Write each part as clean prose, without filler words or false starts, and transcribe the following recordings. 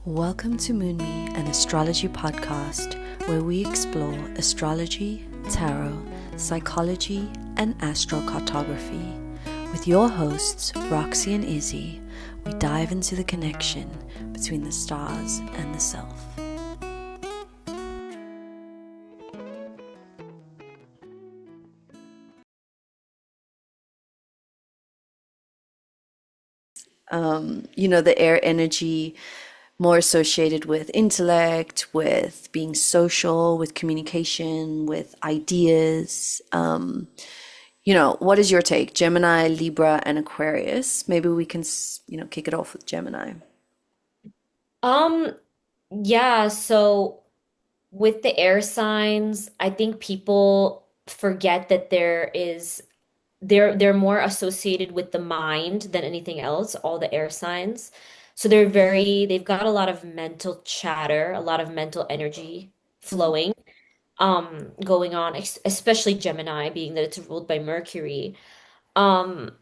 Welcome to Moon Me, an astrology podcast where we explore astrology, tarot, psychology, and astrocartography. With your hosts, Roxy and Izzy, we dive into the connection between the stars and the self. The air energy more associated with intellect, with being social, with communication, with ideas. What is your take? Gemini, Libra, and Aquarius. Maybe we can, kick it off with Gemini. Um, yeah, so with the air signs, I think people forget that they're more associated with the mind than anything else, all the air signs. So they've got a lot of mental chatter, a lot of mental energy Mhm. flowing, going on, especially Gemini, being that it's ruled by Mercury. Um,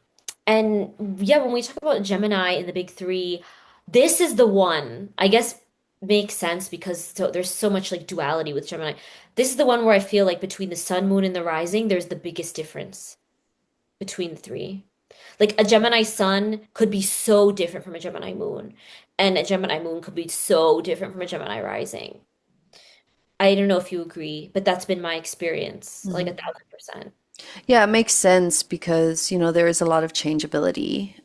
and yeah, when we talk about Gemini in the big three, this is the one, I guess makes sense because there's so much like duality with Gemini. This is the one where I feel like between the sun, moon, and the rising, there's the biggest difference between the three. Like a Gemini sun could be so different from a Gemini moon, and a Gemini moon could be so different from a Gemini rising. I don't know if you agree, but that's been my experience, like Mhm. 1,000%. Yeah, it makes sense because, there is a lot of changeability.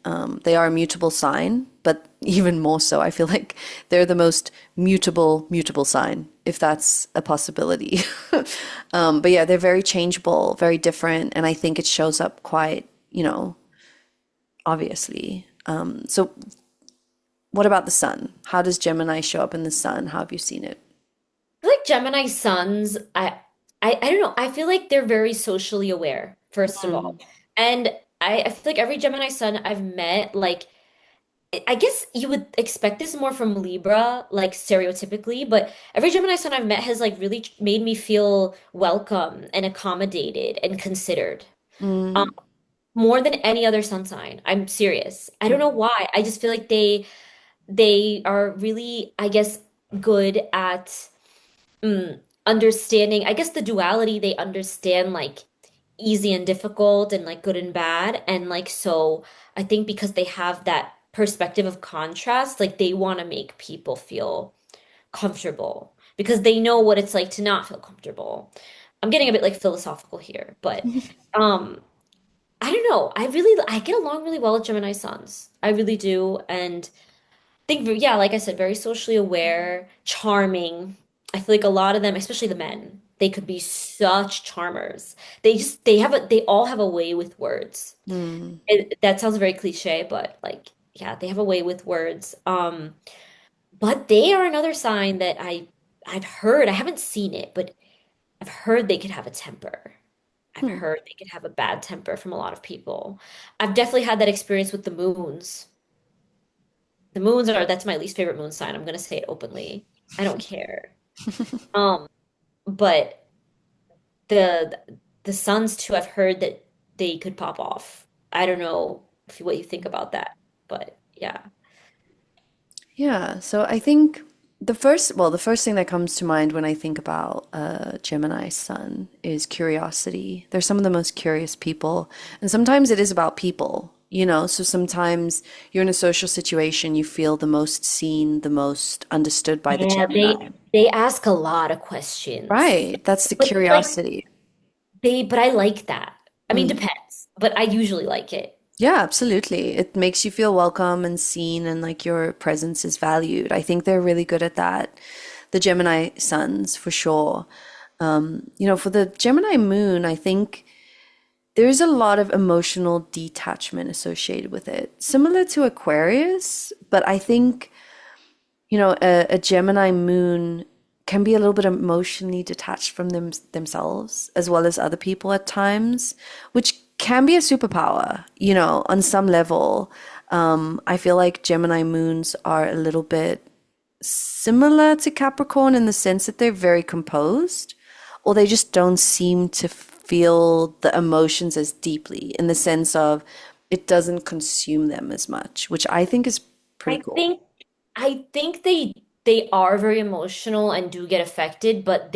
They are a mutable sign, but even more so, I feel like they're the most mutable sign, if that's a possibility. But yeah, they're very changeable, very different, and I think it shows up quite, obviously. So what about the sun? How does Gemini show up in the sun? How have you seen it? Feel like Gemini suns, I don't know. I feel like they're very socially aware, first of all. Mm. And I feel like every Gemini sun I've met, like I guess you would expect this more from Libra, like stereotypically, but every Gemini sun I've met has like really made me feel welcome and accommodated and considered. Um, Mm. more than any other sun sign. I'm serious. I don't know why. I just feel like they are really, I guess, good at understanding, I guess the duality they understand like easy and difficult and like good and bad. And like so I think because they have that perspective of contrast, like they want to make people feel comfortable because they know what it's like to not feel comfortable. I'm getting a bit like philosophical here, but um I don't know. I get along really well with Gemini suns. I really do. And think, yeah, like I said, very socially aware, charming. I feel like a lot of them, especially the men, they could be such charmers. They all have a way with words. Mm. That sounds very cliche, but like, yeah, they have a way with words. But they are another sign that I've heard, I haven't seen it, but I've heard they could have a temper. I've Hmm. heard they could have a bad temper from a lot of people. I've definitely had that experience with the moons. The moons are that's my least favorite moon sign. I'm gonna say it openly. I don't care. Um, but the the suns too, I've heard that they could pop off. I don't know what you think about that, but yeah. Yeah, so I think the first thing that comes to mind when I think about Gemini sun is curiosity. They're some of the most curious people, and sometimes it is about people, So sometimes you're in a social situation, you feel the most seen, the most understood by the Yeah, Gemini. they ask a lot of questions. Right, that's the But like curiosity. but I like that. I mean, Mm. depends, but I usually like it. Yeah, absolutely. It makes you feel welcome and seen and like your presence is valued. I think they're really good at that. The Gemini suns, for sure. For the Gemini moon, I think there's a lot of emotional detachment associated with it, similar to Aquarius, but I think, a Gemini moon can be a little bit emotionally detached from themselves as well as other people at times, which can be a superpower, on some level. I feel like Gemini moons are a little bit similar to Capricorn in the sense that they're very composed, or they just don't seem to feel the emotions as deeply in the sense of it doesn't consume them as much, which I think is pretty I cool. think I think they they are very emotional and do get affected, but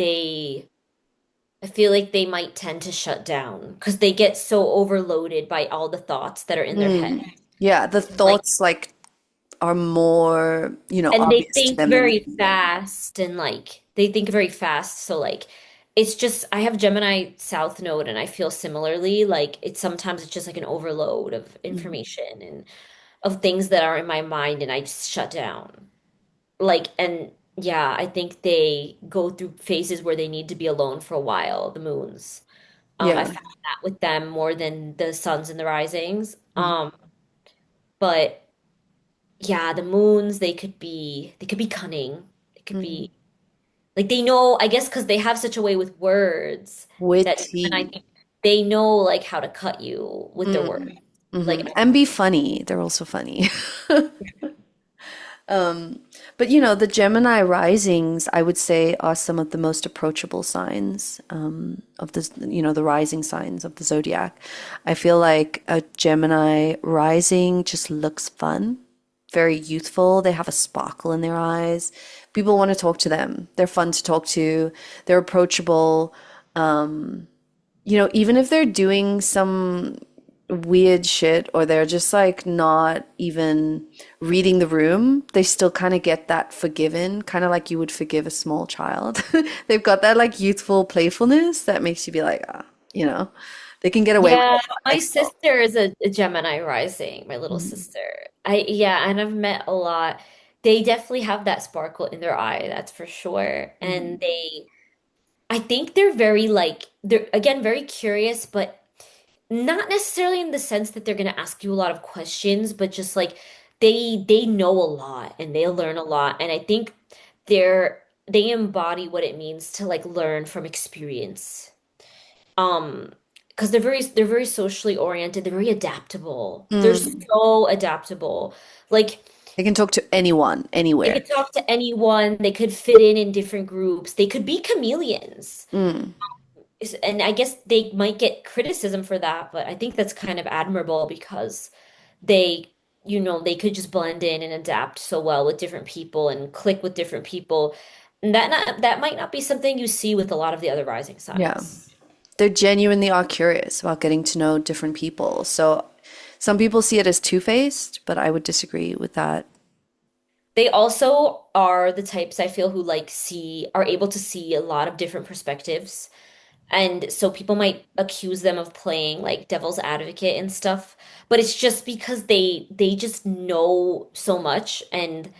I feel like they might tend to shut down because they get so overloaded by all the thoughts that are in their head. Yeah, the Like, thoughts like are more, and they obvious to think them than the very feeling. fast and like they think very fast. So like it's just I have Gemini South Node and I feel similarly. Like it's sometimes it's just like an overload of Mhm. information and of things that are in my mind and I just shut down. Like and yeah, I think they go through phases where they need to be alone for a while, the moons. I Yeah. found that with them more than the suns and the risings. Mhm. But yeah, the moons, they could be cunning. They could Mhm. be like they know, I guess because they have such a way with words that Gemini Witty. they know like how to cut you with their words. Mm. Like And be funny. They're also funny. But the Gemini risings, I would say, are some of the most approachable signs of the rising signs of the zodiac. I feel like a Gemini rising just looks fun, very youthful. They have a sparkle in their eyes. People want to talk to them. They're fun to talk to. They're approachable. Even if they're doing some weird shit or they're just like not even reading the room, they still kind of get that forgiven, kind of like you would forgive a small child. They've got that like youthful playfulness that makes you be like, they can get away with a yeah, lot, I my feel. sister is a Gemini rising, my little Mhm. sister. I yeah, and I've met a lot. They definitely have that sparkle in their eye, that's for sure. And Mhm. I think they're very like they're again very curious, but not necessarily in the sense that they're going to ask you a lot of questions, but just like they know a lot and they learn a lot. And I think they embody what it means to like learn from experience. Um, because they're very socially oriented. They're very adaptable. They're Mm. so adaptable. Like They can talk to anyone, they anywhere. could talk to anyone. They could fit in different groups. They could be chameleons. Mm. And I guess they might get criticism for that, but I think that's kind of admirable because they, they could just blend in and adapt so well with different people and click with different people. And that might not be something you see with a lot of the other rising Yeah. signs. They genuinely are curious about getting to know different people. So some people see it as two-faced, but I would disagree with that. They also are the types I feel who are able to see a lot of different perspectives. And so people might accuse them of playing like devil's advocate and stuff, but it's just because they just know so much and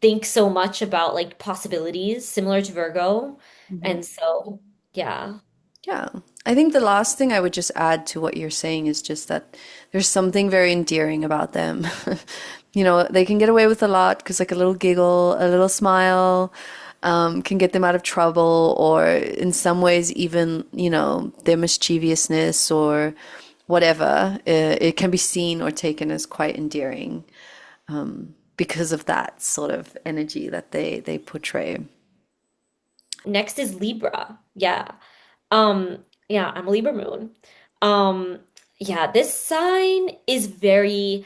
think so much about like possibilities similar to Virgo. Mhm. And so, yeah. Yeah. I think the last thing I would just add to what you're saying is just that there's something very endearing about them. They can get away with a lot because like a little giggle, a little smile, can get them out of trouble, or in some ways, even, their mischievousness or whatever, it can be seen or taken as quite endearing because of that sort of energy that they portray. Next is Libra. Yeah, I'm a Libra moon. Um yeah, this sign is very,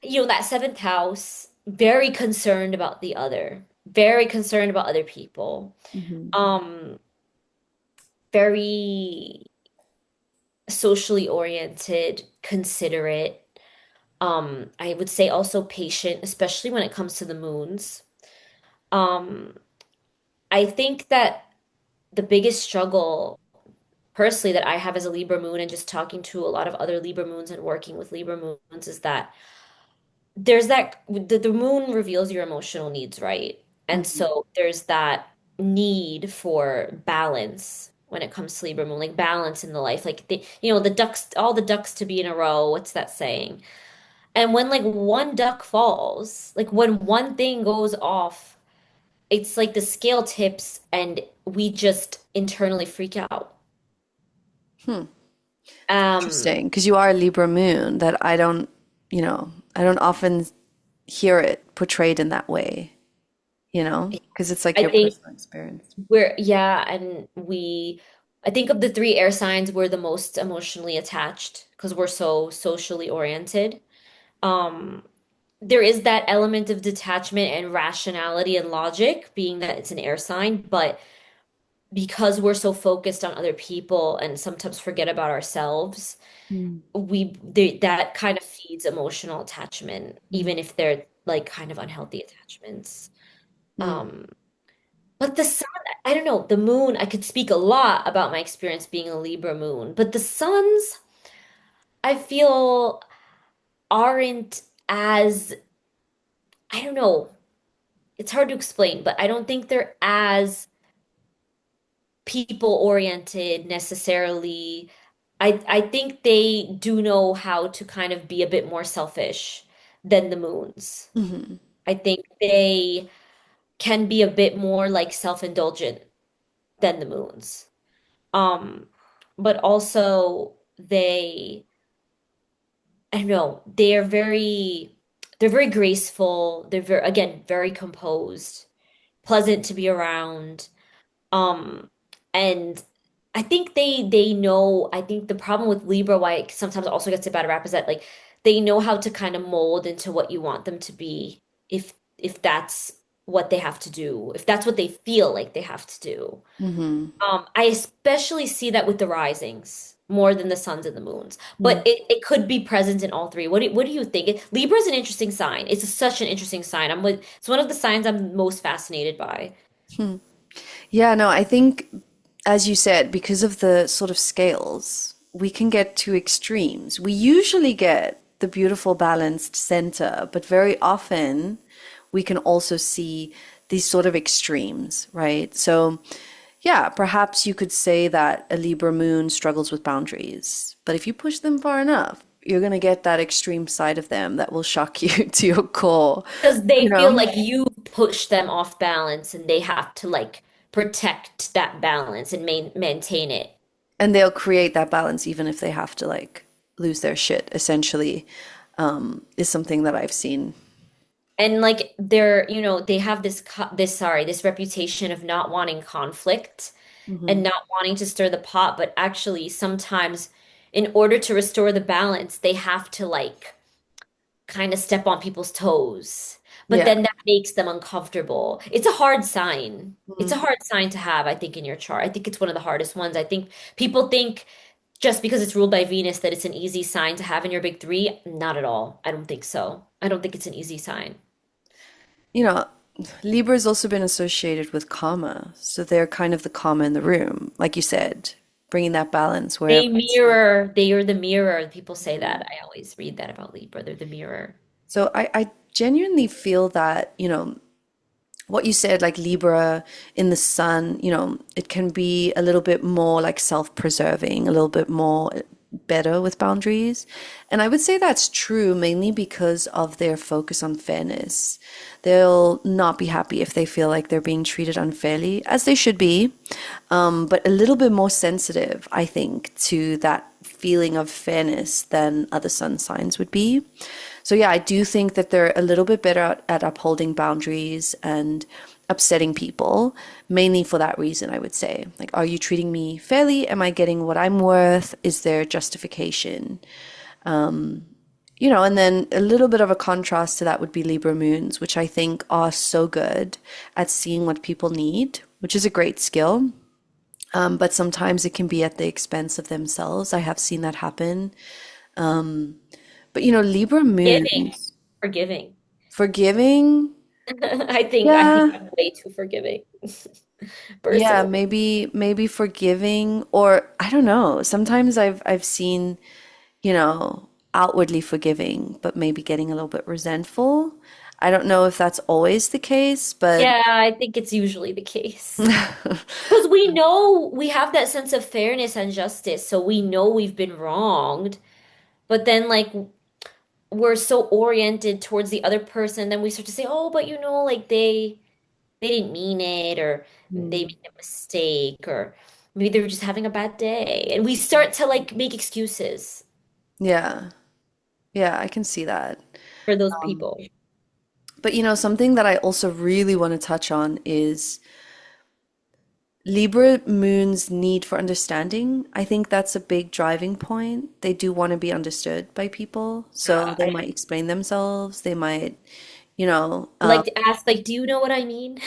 that seventh house, very concerned about the other, very concerned about other people. Hmm. Um very socially oriented, considerate. I would say also patient, especially when it comes to the moons. Um, I think that the biggest struggle personally that I have as a Libra moon and just talking to a lot of other Libra moons and working with Libra moons is that the moon reveals your emotional needs, right? And Hmm. so there's that need for balance when it comes to Libra moon, like balance in the life, like the ducks, all the ducks to be in a row. What's that saying? And when like one duck falls, like when one thing goes off, it's like the scale tips and we just internally freak out. Um, Interesting, because you are a Libra moon that I don't often hear it portrayed in that way, because it's like I your think personal experience. yeah, and I think of the three air signs, we're the most emotionally attached because we're so socially oriented. Um, there is that element of detachment and rationality and logic, being that it's an air sign, but because we're so focused on other people and sometimes forget about ourselves, Mm. that kind of feeds emotional attachment, Mm. even if they're like kind of unhealthy attachments. Mm. Um, but the sun, I don't know, the moon, I could speak a lot about my experience being a Libra moon, but the suns, I feel aren't as, I don't know, it's hard to explain, but I don't think they're as people oriented necessarily. I think they do know how to kind of be a bit more selfish than the moons. Mhm. I think they can be a bit more like self-indulgent than the moons. Um, but also I don't know, they're very graceful. They're very, again, very composed, pleasant to be around. Um, and I think they know, I think the problem with Libra, why it sometimes also gets a bad rap, is that like they know how to kind of mold into what you want them to be if that's what they have to do, if that's what they feel like they have to do. Mhm. I especially see that with the risings more than the suns and the moons. Mm. But it could be present in all three. What do you think? Libra is an interesting sign. It's such an interesting sign. It's one of the signs I'm most fascinated by. Hmm. Yeah, no, I think, as you said, because of the sort of scales, we can get to extremes. We usually get the beautiful balanced center, but very often we can also see these sort of extremes, right? So, yeah, perhaps you could say that a Libra moon struggles with boundaries, but if you push them far enough, you're going to get that extreme side of them that will shock you to your core, Because you they feel know? like you push them off balance and they have to like protect that balance and maintain it. And they'll create that balance even if they have to like lose their shit, essentially, is something that I've seen. And like they have this reputation of not wanting conflict Hmm. and not wanting to stir the pot, but actually sometimes in order to restore the balance, they have to like kind of step on people's toes. But Yeah. then that makes them uncomfortable. It's a hard sign. It's a Mhm. hard sign to have, I think, in your chart. I think it's one of the hardest ones. I think people think just because it's ruled by Venus that it's an easy sign to have in your big three. Not at all. I don't think so. I don't think it's an easy sign. You know, Libra's also been associated with karma. So they're kind of the karma in the room, like you said, bringing that balance wherever it's needed. They are the mirror. People say that. I always read that about Libra. They're the mirror. So I genuinely feel that, what you said, like Libra in the sun, it can be a little bit more like self-preserving, a little bit more better with boundaries. And I would say that's true mainly because of their focus on fairness. They'll not be happy if they feel like they're being treated unfairly, as they should be, but a little bit more sensitive, I think, to that feeling of fairness than other sun signs would be. So yeah, I do think that they're a little bit better at upholding boundaries and upsetting people, mainly for that reason, I would say. Like, are you treating me fairly? Am I getting what I'm worth? Is there justification? And then a little bit of a contrast to that would be Libra moons, which I think are so good at seeing what people need, which is a great skill. But sometimes it can be at the expense of themselves. I have seen that happen. But Libra Giving, moons, forgiving. forgiving, I think yeah, I'm way too forgiving, yeah, personally. maybe forgiving, or I don't know. Sometimes I've seen, outwardly forgiving, but maybe getting a little bit resentful. I don't know if that's always the case, but Yeah, I think it's usually the case. Because we know we have that sense of fairness and justice, so we know we've been wronged, but then like we're so oriented towards the other person, then we start to say, "Oh, but like they didn't mean it, or they Mm. made a mistake, or maybe they were just having a bad day." And we start to like make excuses Yeah, yeah, I can see that. for those people. But something that I also really want to touch on is Libra moon's need for understanding, I think that's a big driving point. They do want to be understood by people, so they I might explain themselves. They might, you know, like to ask, like, do you know what I mean?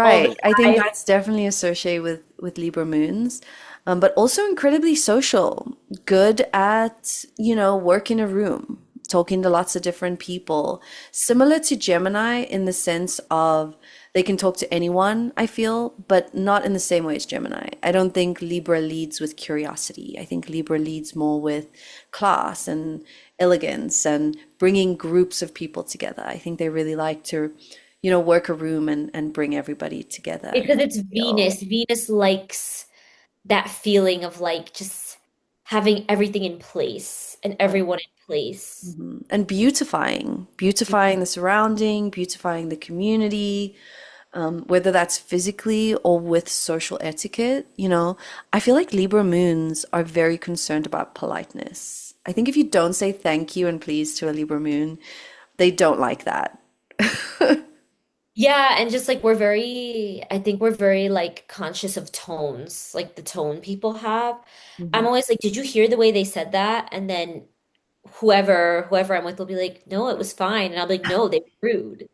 All the right. I think time. that's definitely associated with Libra moons, but also incredibly social, good at, work in a room, talking to lots of different people. Similar to Gemini in the sense of they can talk to anyone, I feel, but not in the same way as Gemini. I don't think Libra leads with curiosity. I think Libra leads more with class and elegance and bringing groups of people together. I think they really like to work a room and bring everybody together and Because it's feel Venus. Venus likes that feeling of like just having everything in place and right. everyone in place. And beautifying the surrounding, beautifying the community, whether that's physically or with social etiquette. I feel like Libra moons are very concerned about politeness. I think if you don't say thank you and please to a Libra moon, they don't like that. Yeah, and just like I think we're very like conscious of tones, like the tone people have. I'm Mhm. always like, did you hear the way they said that? And then whoever I'm with will be like, no, it was fine. And I'll be like, no, they were rude.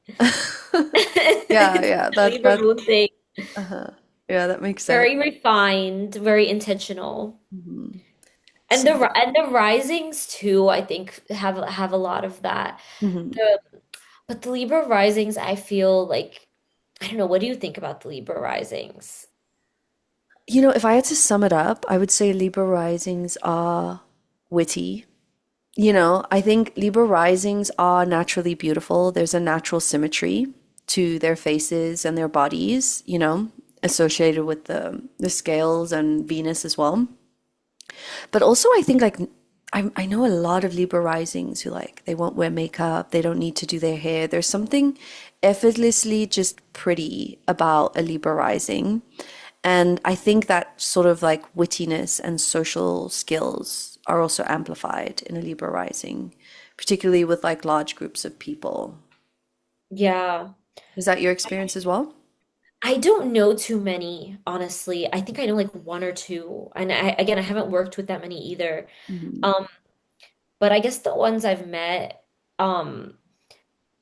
Yeah, It's yeah, a that Libra that moon thing. uh yeah, that makes sense. Very refined, very intentional. Mhm. And So, the risings too, I think have a lot of that. mhm. The, but the Libra risings, I feel like I don't know, what do you think about the Libra risings? If I had to sum it up, I would say Libra risings are witty. I think Libra risings are naturally beautiful. There's a natural symmetry to their faces and their bodies, associated with the scales and Venus as well. But also, I think like I know a lot of Libra risings who like they won't wear makeup, they don't need to do their hair. There's something effortlessly just pretty about a Libra rising. And I think that sort of like wittiness and social skills are also amplified in a Libra rising, particularly with like large groups of people. Yeah. Is that your experience as well? I don't know too many, honestly. I think I know like one or two. And again, I haven't worked with that many either. Mhm. Um, but I guess the ones I've met, um,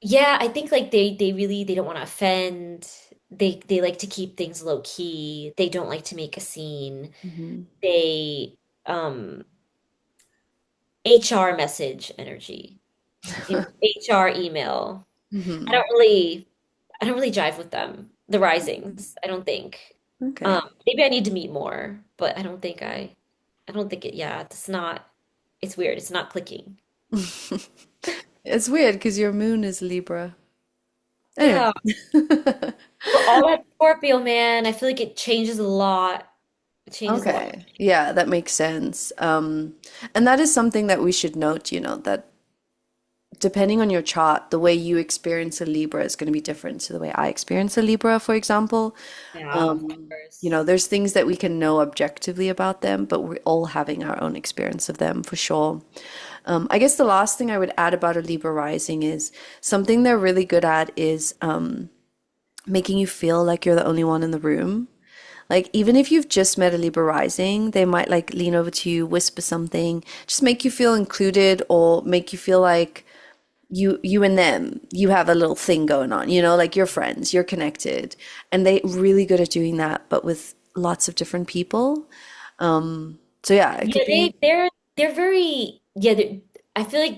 yeah, I think like they really they don't want to offend. They like to keep things low key. They don't like to make a scene. Mhm. They HR message energy. HR email. I Mhm. don't really I don't really jive with them. The risings, I don't think. Okay. Maybe I need to meet more, but I don't think it's weird. It's not clicking. It's weird because your moon is Libra. Anyway. Yeah. But all that Scorpio, man, I feel like it changes a lot. It changes a lot. Okay. Yeah, that makes sense. And that is something that we should note, that depending on your chart, the way you experience a Libra is going to be different to the way I experience a Libra, for example. Yeah, of course. There's things that we can know objectively about them, but we're all having our own experience of them for sure. I guess the last thing I would add about a Libra rising is something they're really good at is making you feel like you're the only one in the room. Like, even if you've just met a Libra rising, they might like lean over to you, whisper something, just make you feel included or make you feel like you and them, you have a little thing going on, like you're friends, you're connected. And they really good at doing that, but with lots of different people. So yeah, it Yeah, could be, they're very I feel like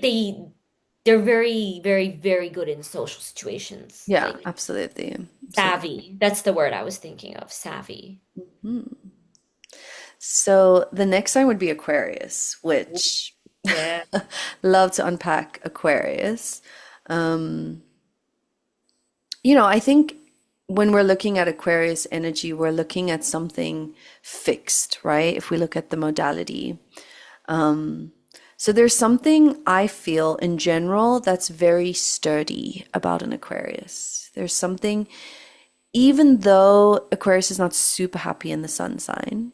they're very very good in social situations. yeah, Like absolutely. So, savvy. That's the word I was thinking of, savvy. so the next sign would be Aquarius, which Yeah. love to unpack Aquarius. I think when we're looking at Aquarius energy, we're looking at something fixed, right? If we look at the modality. So there's something I feel in general that's very sturdy about an Aquarius. There's something, even though Aquarius is not super happy in the sun sign,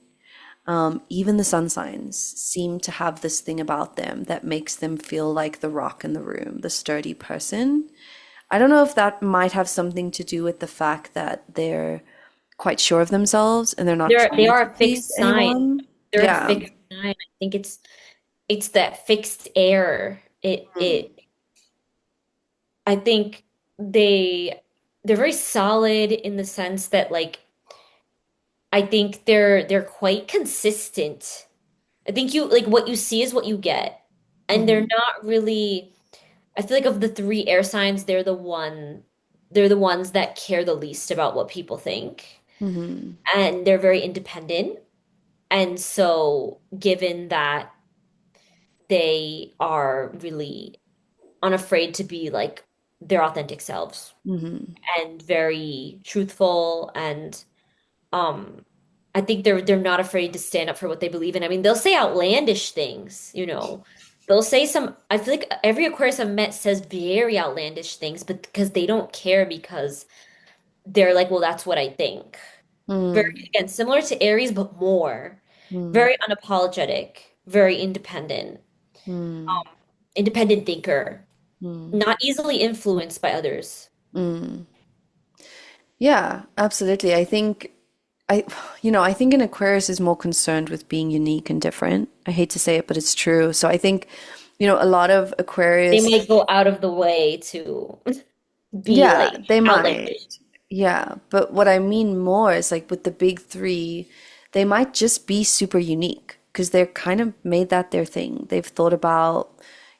even the sun signs seem to have this thing about them that makes them feel like the rock in the room, the sturdy person. I don't know if that might have something to do with the fact that they're quite sure of themselves and they're not They trying are to a fixed please sign. anyone. They're a Yeah. fixed sign. I think it's that fixed air. I think they they're very solid in the sense that like I think they're quite consistent. I think you like what you see is what you get. And they're Hmm. not really I feel like of the three air signs, they're the ones that care the least about what people think. Hmm. And they're very independent. And so given that they are really unafraid to be like their authentic selves Hmm. and very truthful and um I think they're not afraid to stand up for what they believe in. I mean, they'll say outlandish things, you know. They'll say some I feel like every Aquarius I've met says very outlandish things, but because they don't care because they're like, well, that's what I think. Very Mm, again, similar to Aries, but more. mm, Very unapologetic, very independent, mm, independent thinker, mm, not easily influenced by others. mm. Yeah, absolutely. I, I think an Aquarius is more concerned with being unique and different. I hate to say it, but it's true. So I think, a lot of They Aquarius, might go out of the way to be yeah, like they might. outlandish. Yeah, but what I mean more is like with the big three, they might just be super unique because they're kind of made that their thing. They've thought about,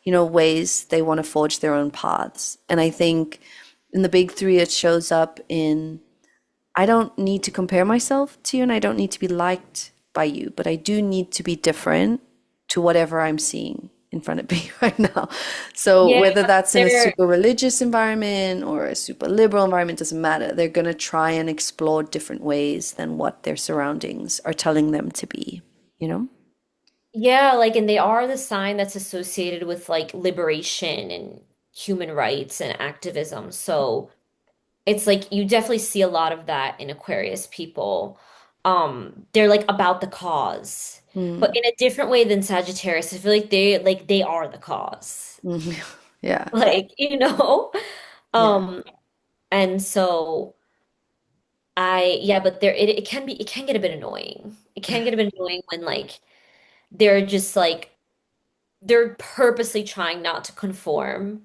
ways they want to forge their own paths. And I think in the big three, it shows up in I don't need to compare myself to you and I don't need to be liked by you, but I do need to be different to whatever I'm seeing in front of me right now. So Yeah, whether that's in a they're super religious environment or a super liberal environment doesn't matter. They're going to try and explore different ways than what their surroundings are telling them to be, you know? yeah, like and they are the sign that's associated with like liberation and human rights and activism. So it's like you definitely see a lot of that in Aquarius people. They're like about the cause, but Mm, in a different way than Sagittarius. I feel like they are the cause. mm, yeah, Like, yeah, Um, and so yeah, but it can be it can get a bit annoying. It can get a bit annoying when like they're just like they're purposely trying not to conform.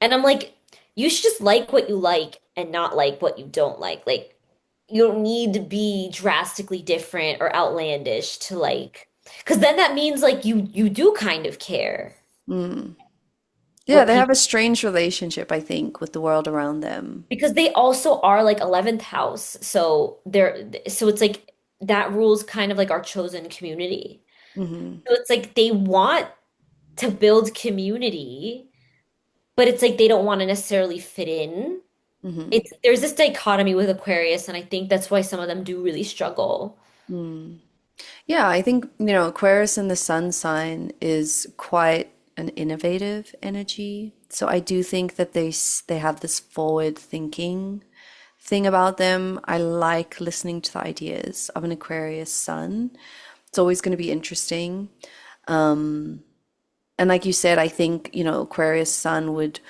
And I'm like, you should just like what you like and not like what you don't like. Like, you don't need to be drastically different or outlandish to like, because then that means like you do kind of care mm. Yeah, what they have people a strange relationship, I think, with the world around them. because they also are like 11th house. So it's like that rules kind of like our chosen community. Hmm. So it's like they want to build community, but it's like they don't want to necessarily fit in. Hmm. It's there's this dichotomy with Aquarius, and I think that's why some of them do really struggle. Yeah, I think, Aquarius in the sun sign is quite an innovative energy. So I do think that they have this forward thinking thing about them. I like listening to the ideas of an Aquarius sun. It's always going to be interesting. And like you said, I think, Aquarius sun would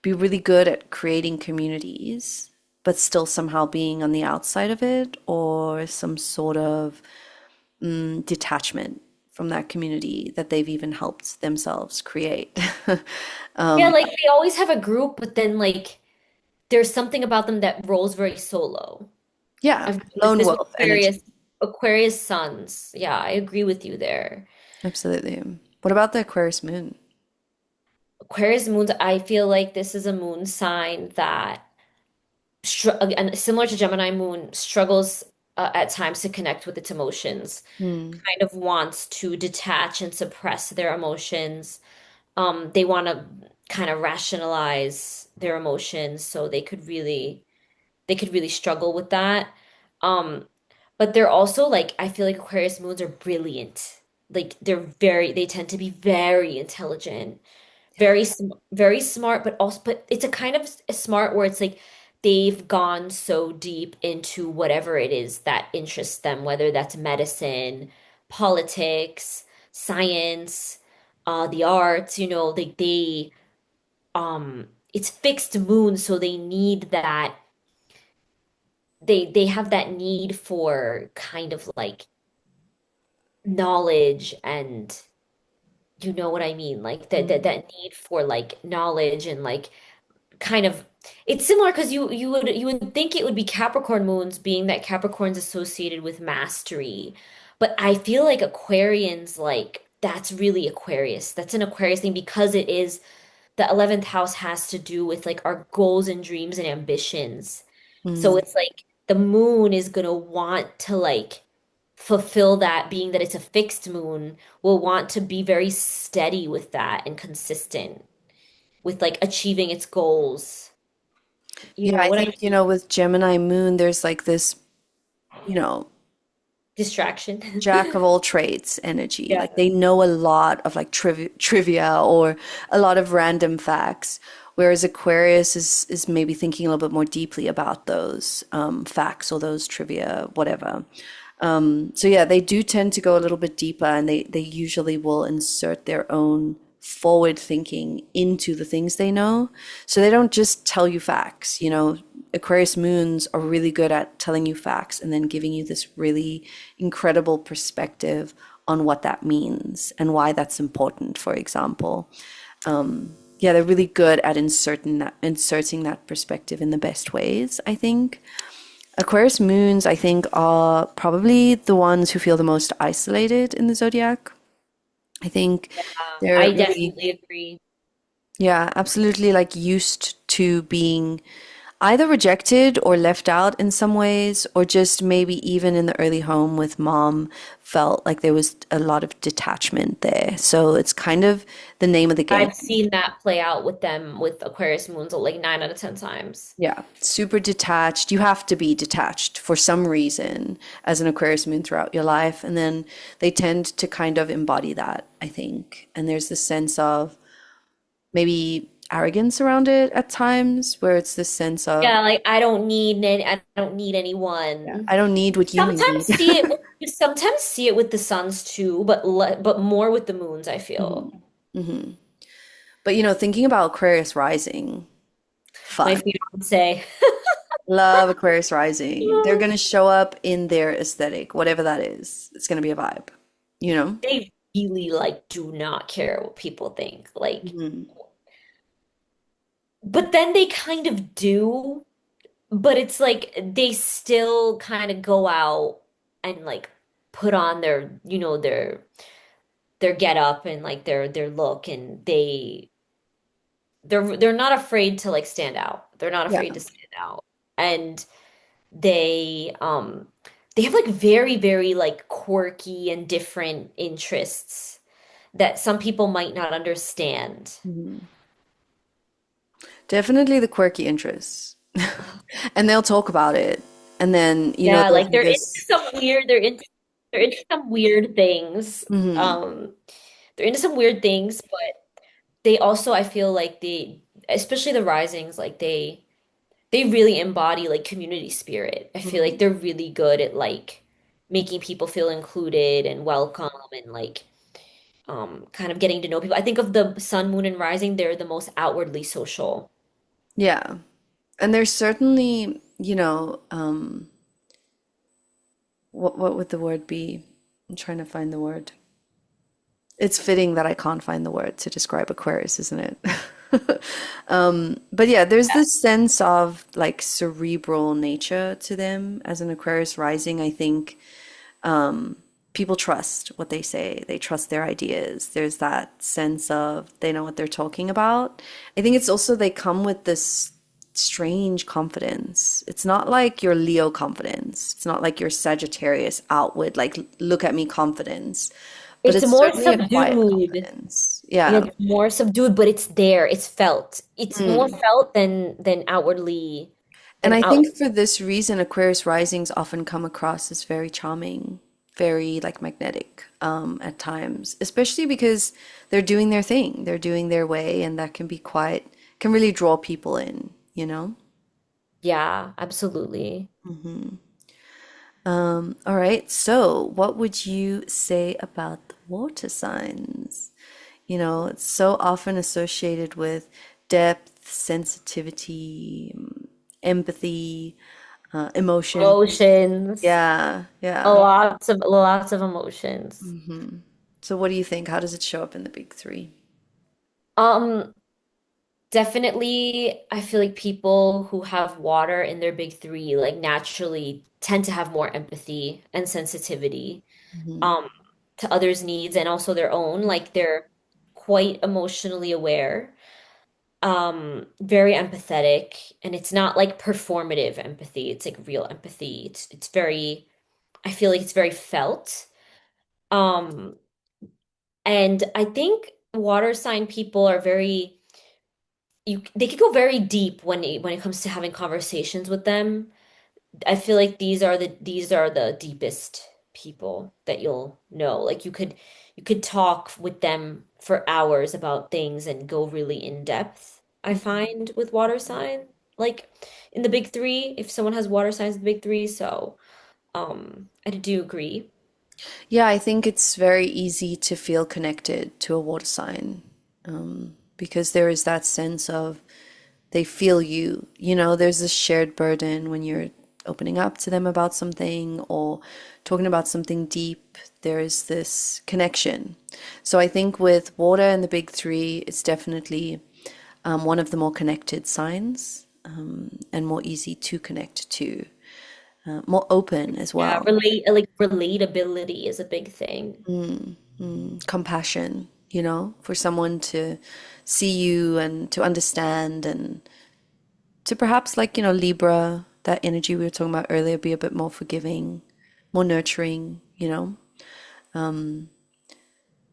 be really good at creating communities, but still somehow being on the outside of it or some sort of detachment from that community that they've even helped themselves create. Yeah, like they always have a group, but then like there's something about them that rolls very solo. Yeah, I've noticed lone this with wolf energy. Aquarius suns. Yeah, I agree with you there. Absolutely. What about the Aquarius moon? Aquarius moons, I feel like this is a moon sign that and similar to Gemini moon, struggles at times to connect with its emotions, Hmm. kind of wants to detach and suppress their emotions. They want to kind of rationalize their emotions, so they could really struggle with that. Um, but they're also like I feel like Aquarius moons are brilliant. Like they tend to be very intelligent, Yeah. very smart, but also but it's a kind of a smart where it's like they've gone so deep into whatever it is that interests them, whether that's medicine, politics, science, the arts, it's fixed moon, so they need that they have that need for kind of like knowledge, and you know what I mean? Like Mm, that need for like knowledge and like kind of, it's similar because you would think it would be Capricorn moons, being that Capricorn's associated with mastery. But I feel like Aquarians, like that's really Aquarius. That's an Aquarius thing because it is, the 11th house has to do with like our goals and dreams and ambitions. So mm. it's like the moon is gonna want to like fulfill that, being that it's a fixed moon, will want to be very steady with that and consistent with like achieving its goals. You Yeah, know I what I think, mean? with Gemini moon, there's like this, you know, Distraction. jack of all trades energy. Yeah. Like they know a lot of like trivia or a lot of random facts, whereas Aquarius is maybe thinking a little bit more deeply about those facts or those trivia, whatever. So yeah, they do tend to go a little bit deeper, and they usually will insert their own forward thinking into the things they know. So they don't just tell you facts. Aquarius moons are really good at telling you facts and then giving you this really incredible perspective on what that means and why that's important, for example. Yeah, they're really good at inserting that perspective in the best ways, I think. Aquarius moons, I think, are probably the ones who feel the most isolated in the zodiac. I think they're I really, definitely agree. yeah, absolutely like used to being either rejected or left out in some ways, or just maybe even in the early home with mom felt like there was a lot of detachment there. So it's kind of the name of the game. I've seen that play out with them with Aquarius moons like 9 out of 10 times. Yeah, super detached. You have to be detached for some reason as an Aquarius moon throughout your life. And then they tend to kind of embody that, I think. And there's this sense of maybe arrogance around it at times, where it's this sense of, Yeah, like I don't need yeah, anyone. I don't need what you Sometimes need. see it with, you sometimes see it with the suns too, but more with the moons, I feel. Mhm. But thinking about Aquarius rising, My fun. fiance, Love Aquarius rising. They're going to show up in their aesthetic, whatever that is. It's going to be a vibe, you know? they really like do not care what people think. Like, Mhm. but then they kind of do, but it's like they still kind of go out and like put on their get up and like their look, and they're not afraid to like stand out. They're not Yeah. afraid to stand out. And they they have like very, very like quirky and different interests that some people might not understand. Mhm. Definitely the quirky interests. And they'll talk about it. And then, Yeah, there'll like be this. they're into some weird things. Mhm. They're into some weird things, but they also, I feel like especially the risings, like they really embody like community spirit. I feel like Mhm. they're really good at like making people feel included and welcome and like kind of getting to know people. I think of the sun, moon, and rising, they're the most outwardly social. Yeah. And there's certainly, what would the word be? I'm trying to find the word. It's fitting that I can't find the word to describe Aquarius, isn't it? But yeah, there's this sense of like cerebral nature to them as an Aquarius rising. I think people trust what they say, they trust their ideas. There's that sense of they know what they're talking about. I think it's also they come with this strange confidence. It's not like your Leo confidence, it's not like your Sagittarius outward, like, look at me confidence, but It's it's more certainly a quiet subdued. confidence. Yeah, Yeah. it's more subdued, but it's there. It's felt. It's more Mm. felt than outwardly And than I out. think for this reason, Aquarius risings often come across as very charming, very like magnetic at times, especially because they're doing their thing, they're doing their way, and that can really draw people in, you know? Yeah, absolutely. All right, so what would you say about the water signs? It's so often associated with depth, sensitivity, empathy. Emotion. Emotions, Yeah, yeah. lots of emotions. So what do you think? How does it show up in the big three? Um, Definitely, I feel like people who have water in their big three like naturally tend to have more empathy and sensitivity Hmm. um to others' needs and also their own. Like they're quite emotionally aware, very empathetic, and it's not like performative empathy. It's like real empathy. It's very, I feel like it's very felt. Um, and I think water sign people are very they could go very deep when it comes to having conversations with them. I feel like these are the deepest people that you'll know. Like you could talk with them for hours about things and go really in depth, I find with water sign. Like in the big three, if someone has water signs in the big three, so I do agree. Yeah, I think it's very easy to feel connected to a water sign, because there is that sense of they feel you. You know, there's this shared burden when you're opening up to them about something or talking about something deep. There is this connection. So I think with water and the big three, it's definitely one of the more connected signs, and more easy to connect to, more open as Yeah, well. relatability is a big thing. Compassion, for someone to see you and to understand and to perhaps, like, Libra, that energy we were talking about earlier, be a bit more forgiving, more nurturing,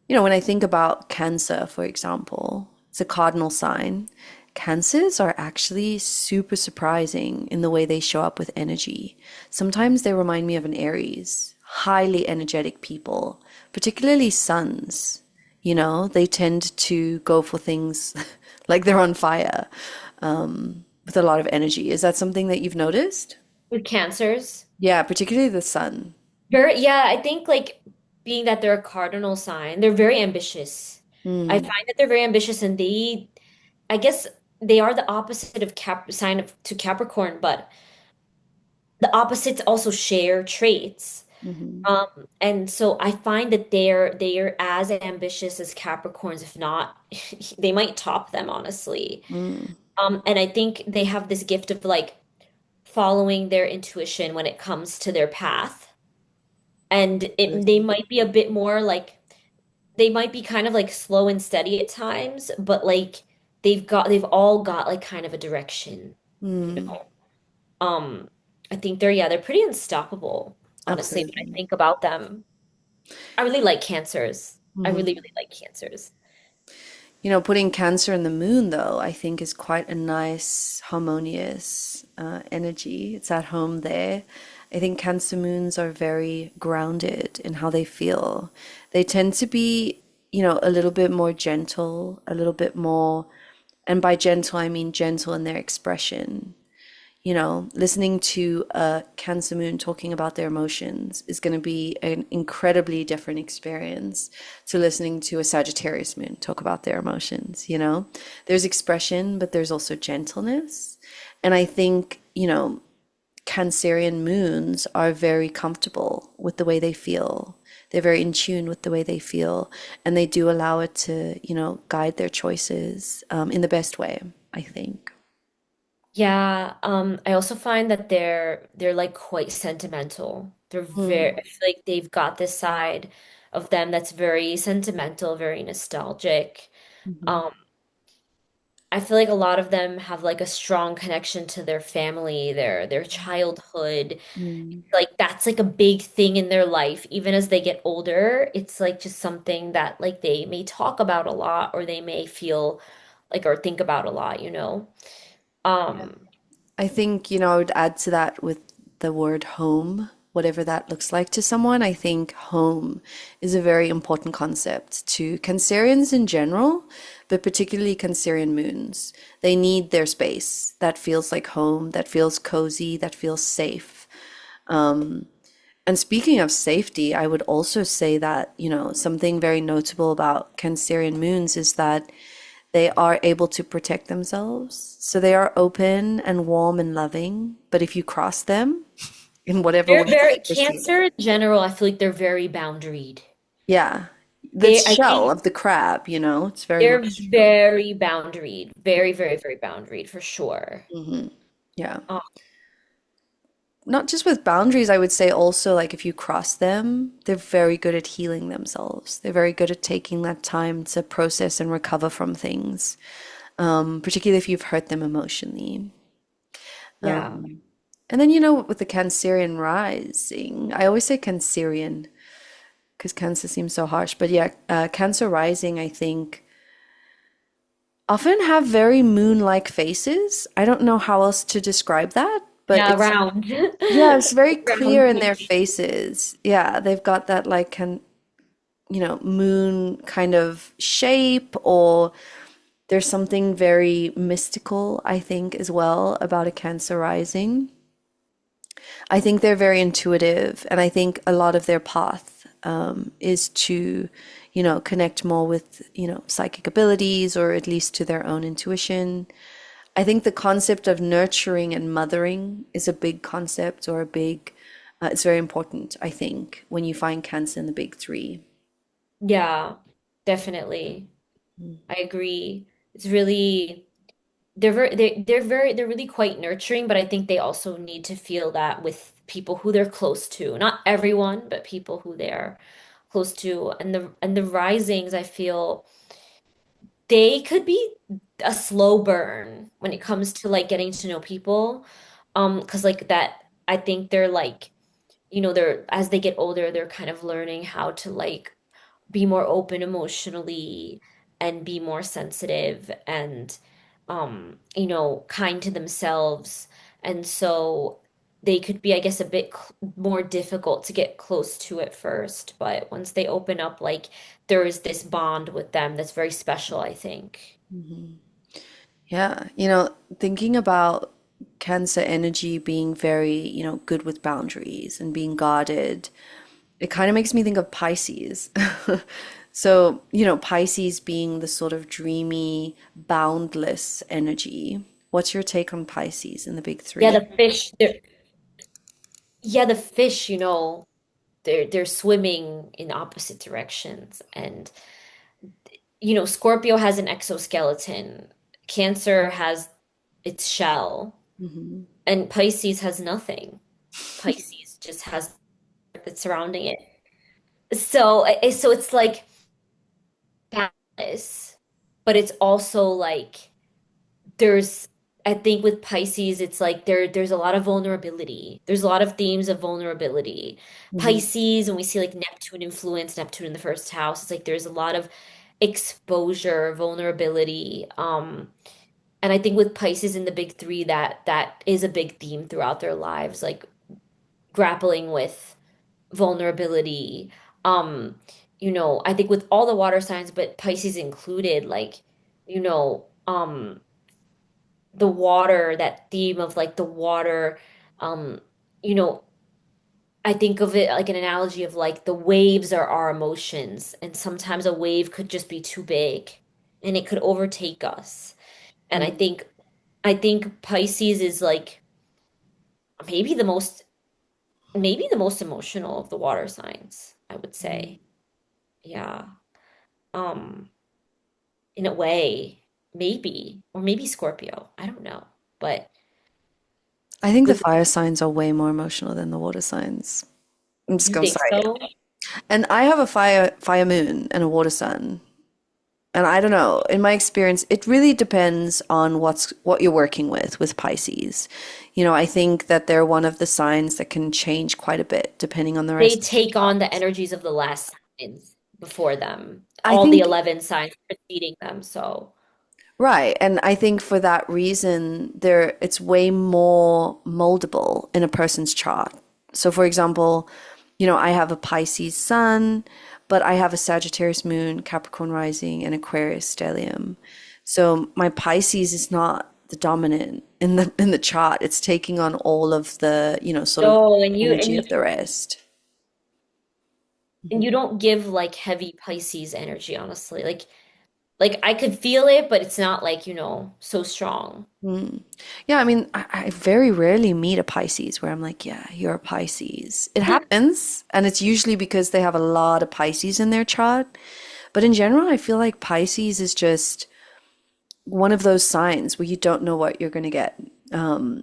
when I think about Cancer, for example, it's a cardinal sign. Cancers are actually super surprising in the way they show up with energy. Sometimes they remind me of an Aries, highly energetic people, particularly suns. They tend to go for things like they're on fire, with a lot of energy. Is that something that you've noticed? With cancers. Yeah, particularly the sun. Very, yeah, I think like being that they're a cardinal sign, they're very ambitious. I Mm, find that they're very ambitious and I guess they are the opposite of to Capricorn, but the opposites also share traits. mhm, And so I find that they're as ambitious as Capricorns, if not, they might top them, honestly. mm, And I think they have this gift of like following their intuition when it comes to their path. And good. they might be a bit more like they might be kind of like slow and steady at times, but like they've all got like kind of a direction, you Mm, know. Um, I think they're pretty unstoppable, honestly, when I absolutely. think about them. I really like cancers. I really, Mhm. really like cancers. Putting Cancer in the moon, though, I think is quite a nice, harmonious energy. It's at home there. I think Cancer moons are very grounded in how they feel. They tend to be, a little bit more gentle, a little bit more, and by gentle, I mean gentle in their expression. Listening to a Cancer moon talking about their emotions is going to be an incredibly different experience to listening to a Sagittarius moon talk about their emotions. There's expression, but there's also gentleness. And I think, Cancerian moons are very comfortable with the way they feel. They're very in tune with the way they feel, and they do allow it to, guide their choices, in the best way, I think. Yeah, I also find that they're like quite sentimental. I feel like they've got this side of them that's very sentimental, very nostalgic. Mhm. Um, I feel like a lot of them have like a strong connection to their family, their childhood. Mm. Like that's like a big thing in their life. Even as they get older, it's like just something that like they may talk about a lot or they may feel like or think about a lot, you know? Um, I think, I would add to that with the word home, whatever that looks like to someone. I think home is a very important concept to Cancerians in general, but particularly Cancerian moons. They need their space that feels like home, that feels cozy, that feels safe. And speaking of safety, I would also say that, something very notable about Cancerian moons is that they are able to protect themselves. So they are open and warm and loving. But if you cross them in whatever They're way that very you perceive, Cancer in general, I feel like they're very boundaried. yeah, the They I shell think of the crab, it's very they're much true. very boundaried. Very, very, very boundaried for sure. Hmm. Yeah. Um, Not just with boundaries, I would say also like if you cross them, they're very good at healing themselves. They're very good at taking that time to process and recover from things, particularly if you've hurt them emotionally. yeah. And then, with the Cancerian rising, I always say Cancerian because Cancer seems so harsh, but yeah, Cancer rising, I think, often have very moon-like faces. I don't know how else to describe that, but Yeah, it's, round. yeah, it's very Round clear in their face. faces. Yeah, they've got that like moon kind of shape, or there's something very mystical, I think, as well about a Cancer rising. I think they're very intuitive, and I think a lot of their path is to, connect more with, psychic abilities, or at least to their own intuition. I think the concept of nurturing and mothering is a big concept, or it's very important, I think, when you find Cancer in the big three. Yeah, definitely. I agree. It's really they're really quite nurturing, but I think they also need to feel that with people who they're close to. Not everyone, but people who they're close to. And the risings, I feel they could be a slow burn when it comes to like getting to know people. 'Cause like that I think they're like, they're as they get older, they're kind of learning how to like be more open emotionally and be more sensitive and kind to themselves. And so they could be, I guess, a bit more difficult to get close to at first, but once they open up, like there is this bond with them that's very special, I think. Yeah, thinking about Cancer energy being very, good with boundaries and being guarded, it kind of makes me think of Pisces. So, Pisces being the sort of dreamy, boundless energy. What's your take on Pisces in the big Yeah, three? the fish, the fish, they're swimming in opposite directions. And Scorpio has an exoskeleton. Cancer has its shell, Hmm. and Pisces has nothing. Pisces just has that's surrounding it. So it's like balance, but it's also like there's I think with Pisces it's like there's a lot of vulnerability. There's a lot of themes of vulnerability. Hmm. Pisces, when we see like Neptune influence, Neptune in the first house, it's like there's a lot of exposure, vulnerability. And I think with Pisces in the big three, that is a big theme throughout their lives, like grappling with vulnerability. Um, I think with all the water signs, but Pisces included, like, the water, that theme of like the water, um, you know, I think of it like an analogy of like the waves are our emotions, and sometimes a wave could just be too big and it could overtake us. And I think Pisces is like maybe the most maybe the most emotional of the water signs, I would say. Yeah. Um, in a way, maybe, or maybe Scorpio. I don't know. But I think the with fire signs are way more emotional than the water signs. I'm just you gonna think say it. so? And I have a fire moon and a water sun. And I don't know, in my experience, it really depends on what you're working with Pisces. I think that they're one of the signs that can change quite a bit depending on the They rest of the take on the chart. energies of the last signs before them, I all the think, 11 signs preceding them. So right, and I think for that reason, it's way more moldable in a person's chart. So for example, I have a Pisces sun, but I have a Sagittarius moon, Capricorn rising, and Aquarius stellium. So my Pisces is not the dominant in the chart. It's taking on all of the, sort of no, and you and energy you of the rest. and Mhm. you don't give like heavy Pisces energy, honestly. Like Like I could feel it, but it's not like, so strong. Mm. Yeah, I mean, I very rarely meet a Pisces where I'm like, yeah, you're a Pisces. It happens, and it's usually because they have a lot of Pisces in their chart. But in general, I feel like Pisces is just one of those signs where you don't know what you're going to get.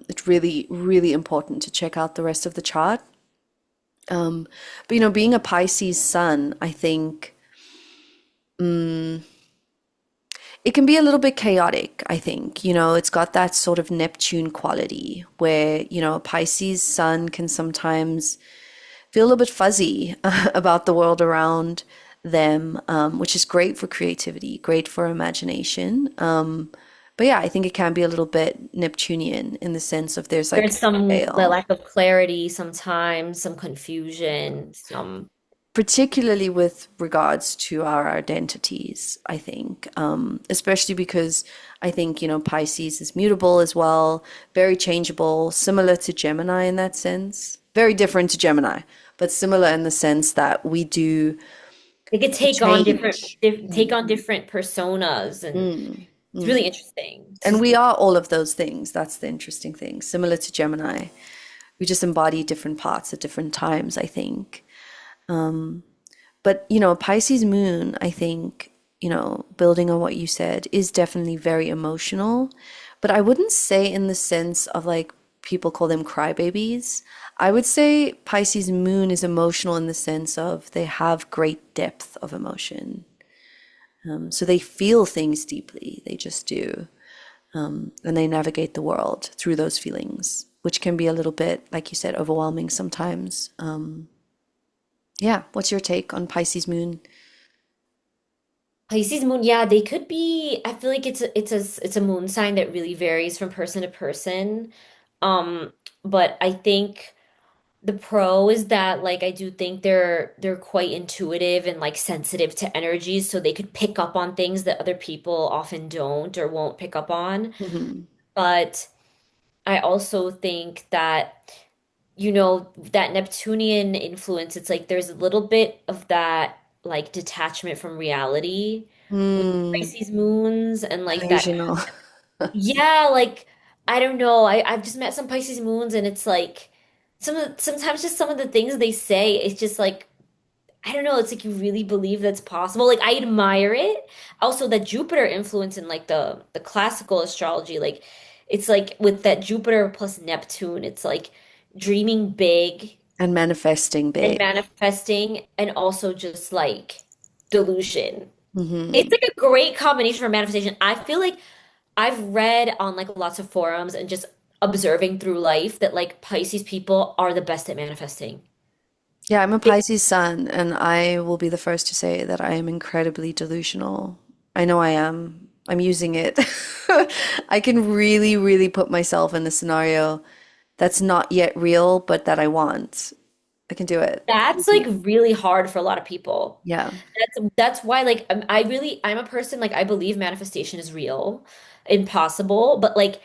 It's really, really important to check out the rest of the chart. Um, but being a Pisces sun, I think it can be a little bit chaotic, I think. It's got that sort of Neptune quality where, a Pisces sun can sometimes feel a little bit fuzzy about the world around them, which is great for creativity, great for imagination. But yeah, I think it can be a little bit Neptunian in the sense of there's like There's some veil, lack of clarity sometimes, some confusion, some. particularly with regards to our identities, I think, especially because I think, Pisces is mutable as well, very changeable, similar to Gemini in that sense. Very different to Gemini, but similar in the sense that we do They could change. take on different personas, and Mm, it's really mm. interesting. And we are all of those things. That's the interesting thing. Similar to Gemini, we just embody different parts at different times, I think. But, Pisces moon, I think, building on what you said, is definitely very emotional. But I wouldn't say in the sense of like people call them crybabies. I would say Pisces moon is emotional in the sense of they have great depth of emotion. So they feel things deeply, they just do. And they navigate the world through those feelings, which can be a little bit, like you said, overwhelming sometimes. Yeah, what's your take on Pisces moon? Pisces moon, yeah, they could be. I feel like it's a moon sign that really varies from person to person. Um, but I think the pro is that like I do think they're quite intuitive and like sensitive to energies, so they could pick up on things that other people often don't or won't pick up on. Hmm. But I also think that that Neptunian influence, it's like there's a little bit of that like detachment from reality with Hmm. Pisces moons and like that. Delusional. Yeah, like I don't know. I've just met some Pisces moons and it's like sometimes just some of the things they say, it's just like I don't know, it's like you really believe that's possible. Like I admire it. Also that Jupiter influence in like the classical astrology, like it's like with that Jupiter plus Neptune, it's like dreaming big And manifesting and big. manifesting and also just like delusion. It's Hmm. like a great combination for manifestation. I feel like I've read on like lots of forums and just observing through life that like Pisces people are the best at manifesting. Yeah, I'm a They- Pisces sun, and I will be the first to say that I am incredibly delusional. I know I am. I'm using it. I can really, really put myself in a scenario that's not yet real, but that I want. I can do it. That's like really hard for a lot of people. Yeah. That's why like I'm a person like I believe manifestation is real and possible, but like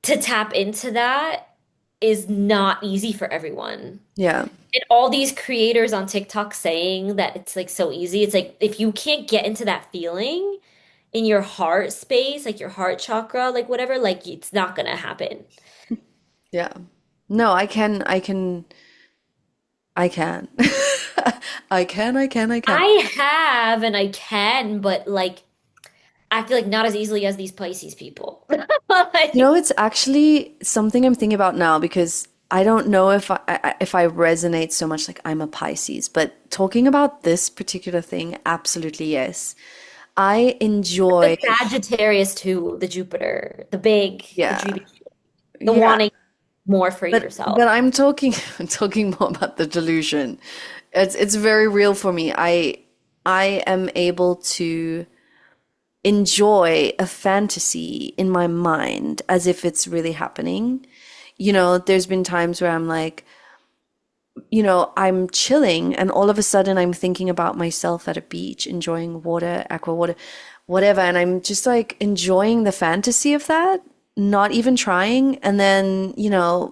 to tap into that is not easy for everyone. Yeah. And all these creators on TikTok saying that it's like so easy. It's like if you can't get into that feeling in your heart space, like your heart chakra, like whatever, like it's not gonna happen. Yeah. No, I can. I can. I have and I can, but like I feel like not as easily as these Pisces people. Like, It's actually something I'm thinking about now because I don't know if I resonate so much like I'm a Pisces, but talking about this particular thing, absolutely yes. I the enjoy, Sagittarius too, the Jupiter, the yeah, dreaming, the yeah, wanting more for yourself. but I'm talking I'm talking more about the delusion. It's very real for me. I am able to enjoy a fantasy in my mind as if it's really happening. There's been times where I'm like, I'm chilling and all of a sudden I'm thinking about myself at a beach, enjoying water, aqua water, whatever. And I'm just like enjoying the fantasy of that, not even trying. And then,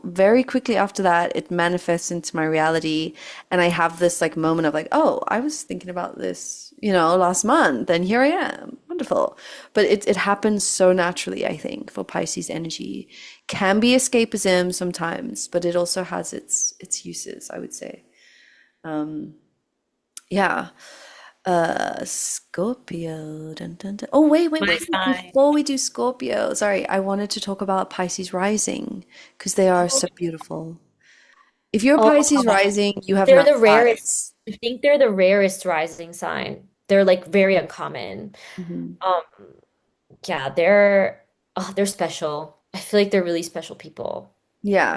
very quickly after that, it manifests into my reality. And I have this like moment of like, oh, I was thinking about this, last month and here I am. Wonderful. But it happens so naturally, I think, for Pisces energy. Can be escapism sometimes, but it also has its uses, I would say. Yeah. Scorpio. Dun, dun, dun. Oh, My wait. sign. Before we do Scorpio, sorry, I wanted to talk about Pisces rising because they are so beautiful. If you're Oh, Pisces rising, you have they're nice the rarest. eyes. I think they're the rarest rising sign. They're like very uncommon. Mhm. Um, yeah, they're special. I feel like they're really special people.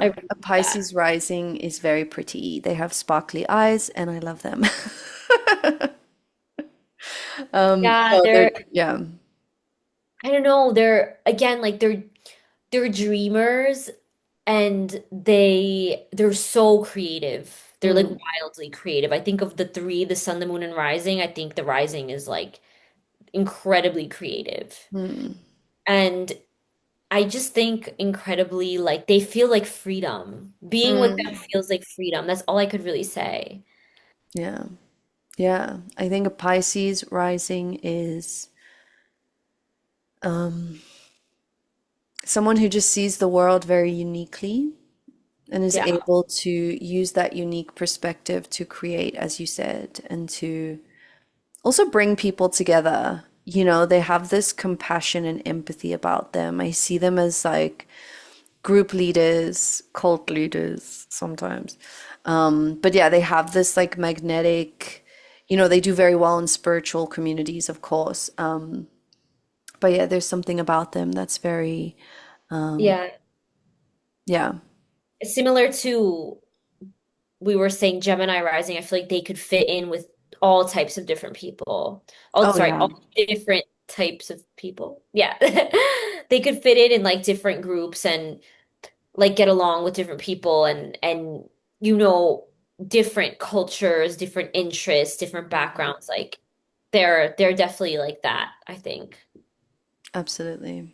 I Yeah, really a love that. Pisces rising is very pretty. They have sparkly eyes, and I love them. Yeah, No, they're yeah. I don't know, they're again like they're dreamers and they're so creative. They're like Mm, wildly creative. I think of the three, the sun, the moon, and rising. I think the rising is like incredibly creative. mm, And I just think incredibly like they feel like freedom. Being with them mm. feels like freedom. That's all I could really say. Yeah, yeah. I think a Pisces rising is someone who just sees the world very uniquely and is Yeah. able to use that unique perspective to create, as you said, and to also bring people together. You know, they have this compassion and empathy about them. I see them as like group leaders, cult leaders sometimes. But yeah, they have this like magnetic, they do very well in spiritual communities, of course. But yeah, there's something about them that's very, Yeah. yeah. Similar to we were saying Gemini rising, I feel like they could fit in with all types of different people. Oh, Oh sorry, yeah. all different types of people. Yeah. They could fit in like different groups and like get along with different people and you know different cultures, different interests, different backgrounds. Like they're definitely like that, I think. Absolutely.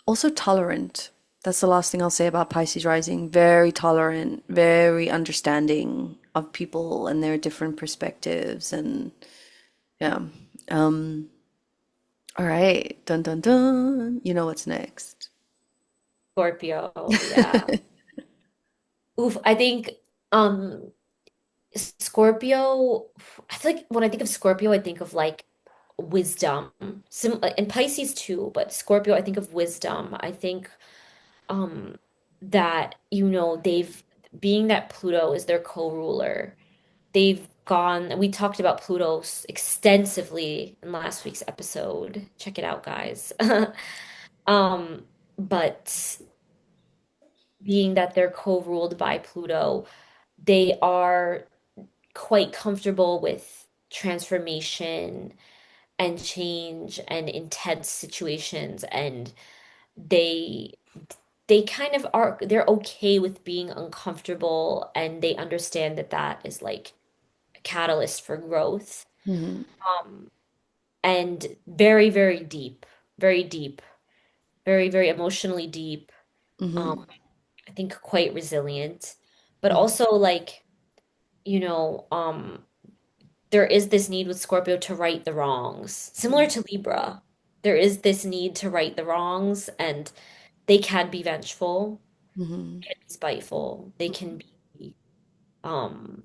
Also tolerant. That's the last thing I'll say about Pisces rising. Very tolerant, very understanding of people and their different perspectives. And yeah. Um, all right. Dun dun dun. You know what's next. Scorpio, yeah. Oof, I think um Scorpio, I feel like when I think of Scorpio, I think of like wisdom. And Pisces too, but Scorpio, I think of wisdom. I think um that they've being that Pluto is their co-ruler. They've gone, we talked about Pluto extensively in last week's episode. Check it out, guys. But being that they're co-ruled by Pluto, they are quite comfortable with transformation and change and intense situations and they they kind of they're okay with being uncomfortable and they understand that that is like a catalyst for growth. Hmm. um and very very deep, very deep, very very emotionally deep. Hmm. um I think quite resilient, but Hmm. also like you know um there is this need with Scorpio to right the wrongs, similar to Libra. There is this need to right the wrongs, and they can be vengeful, Hmm. can be spiteful, they can be, um,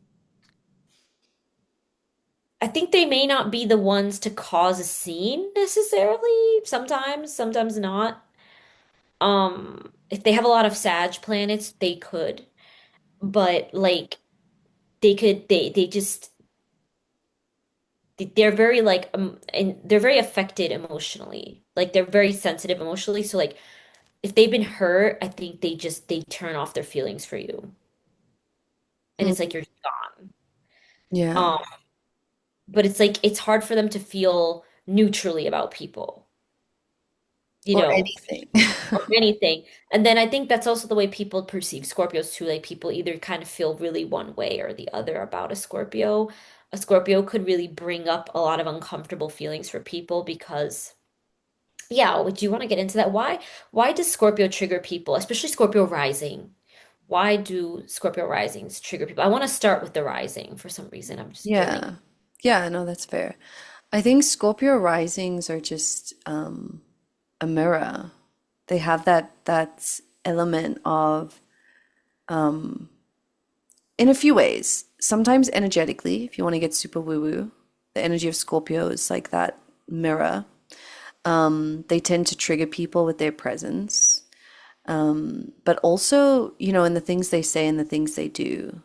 I think they may not be the ones to cause a scene necessarily, sometimes not. If they have a lot of Sag planets, they could, but like they just they're very like and they're very affected emotionally. Like they're very sensitive emotionally. So like if they've been hurt, I think they turn off their feelings for you. And it's like Hmm. you're gone. Yeah. Um, but it's like it's hard for them to feel neutrally about people, you Or know, anything. or anything. And then I think that's also the way people perceive Scorpios too. Like people either kind of feel really one way or the other about a Scorpio. A Scorpio could really bring up a lot of uncomfortable feelings for people because yeah, would you want to get into that? Why does Scorpio trigger people, especially Scorpio rising? Why do Scorpio risings trigger people? I want to start with the rising for some reason. I'm just feeling. Yeah. Yeah, no, that's fair. I think Scorpio risings are just a mirror. They have that element of, in a few ways, sometimes energetically, if you want to get super woo-woo, the energy of Scorpio is like that mirror. They tend to trigger people with their presence, but also, in the things they say and the things they do.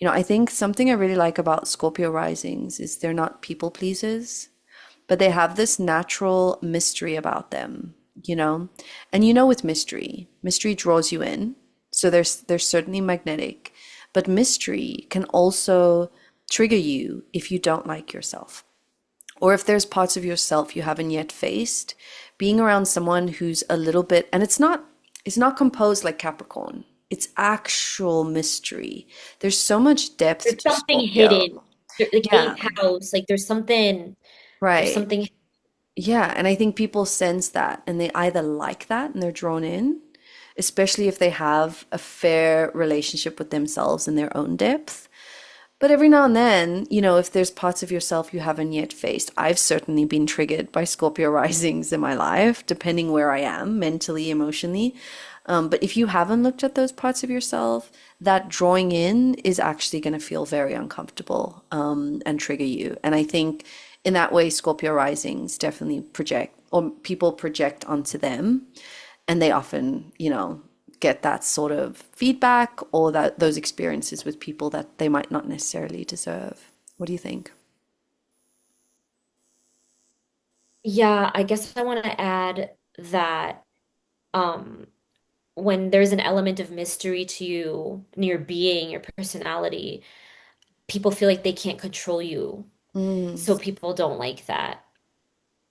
I think something I really like about Scorpio risings is they're not people pleasers, but they have this natural mystery about them, you know? And with mystery draws you in. So they're certainly magnetic, but mystery can also trigger you if you don't like yourself. Or if there's parts of yourself you haven't yet faced, being around someone who's a little bit, and it's not composed like Capricorn. It's actual mystery. There's so much depth There's to something Scorpio. hidden. Like Yeah, eighth house, like there's right. something. Yeah, and I think people sense that and they either like that and they're drawn in, especially if they have a fair relationship with themselves in their own depth. But every now and then, if there's parts of yourself you haven't yet faced, I've certainly been triggered by Scorpio risings in my life, depending where I am mentally, emotionally. But if you haven't looked at those parts of yourself, that drawing in is actually going to feel very uncomfortable, and trigger you. And I think in that way, Scorpio risings definitely project, or people project onto them, and they often, get that sort of feedback or those experiences with people that they might not necessarily deserve. What do you think? Yeah, I guess I want to add that um when there's an element of mystery to you, in your being, your personality, people feel like they can't control you. Mm, So people don't like that,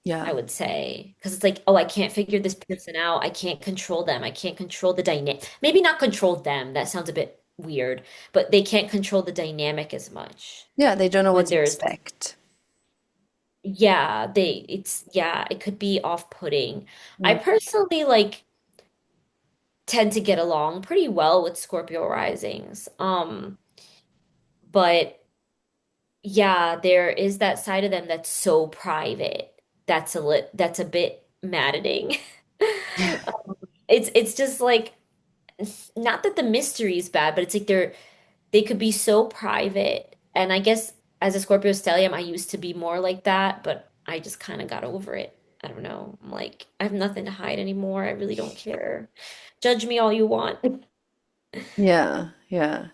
yeah. I would say. Because it's like, oh, I can't figure this person out. I can't control them. I can't control the dynamic. Maybe not control them. That sounds a bit weird, but they can't control the dynamic as much Yeah, they don't know what when to there's, expect. yeah, it could be off-putting. I Mm, personally tend to get along pretty well with Scorpio risings. But yeah, there is that side of them that's so private. That's a bit maddening. It's just like not that the mystery is bad, but it's like they could be so private. And I guess as a Scorpio stellium, I used to be more like that, but I just kind of got over it. I don't know. I'm like, I have nothing to hide anymore. I really don't care. Judge me all you want. yeah, yeah.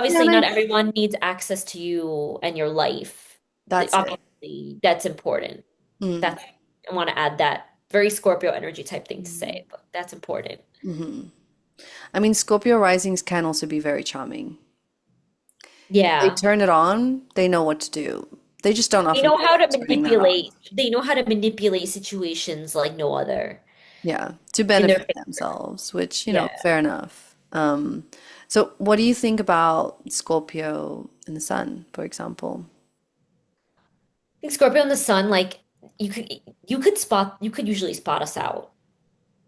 Yeah, Obviously, and not everyone needs access to you and your life. that's it. Obviously, that's important. Mm, That's I want to add that very Scorpio energy type thing to mm, say, but that's important. mhm. I mean, Scorpio risings can also be very charming. They Yeah. turn it on, they know what to do. They just don't They often know get how around to to turning that on. manipulate. They know how to manipulate situations like no other Yeah, to in their benefit favor. themselves, which, Yeah. fair enough. So what do you think about Scorpio in the sun, for example? I think Scorpio and the Sun, like you could usually spot us out.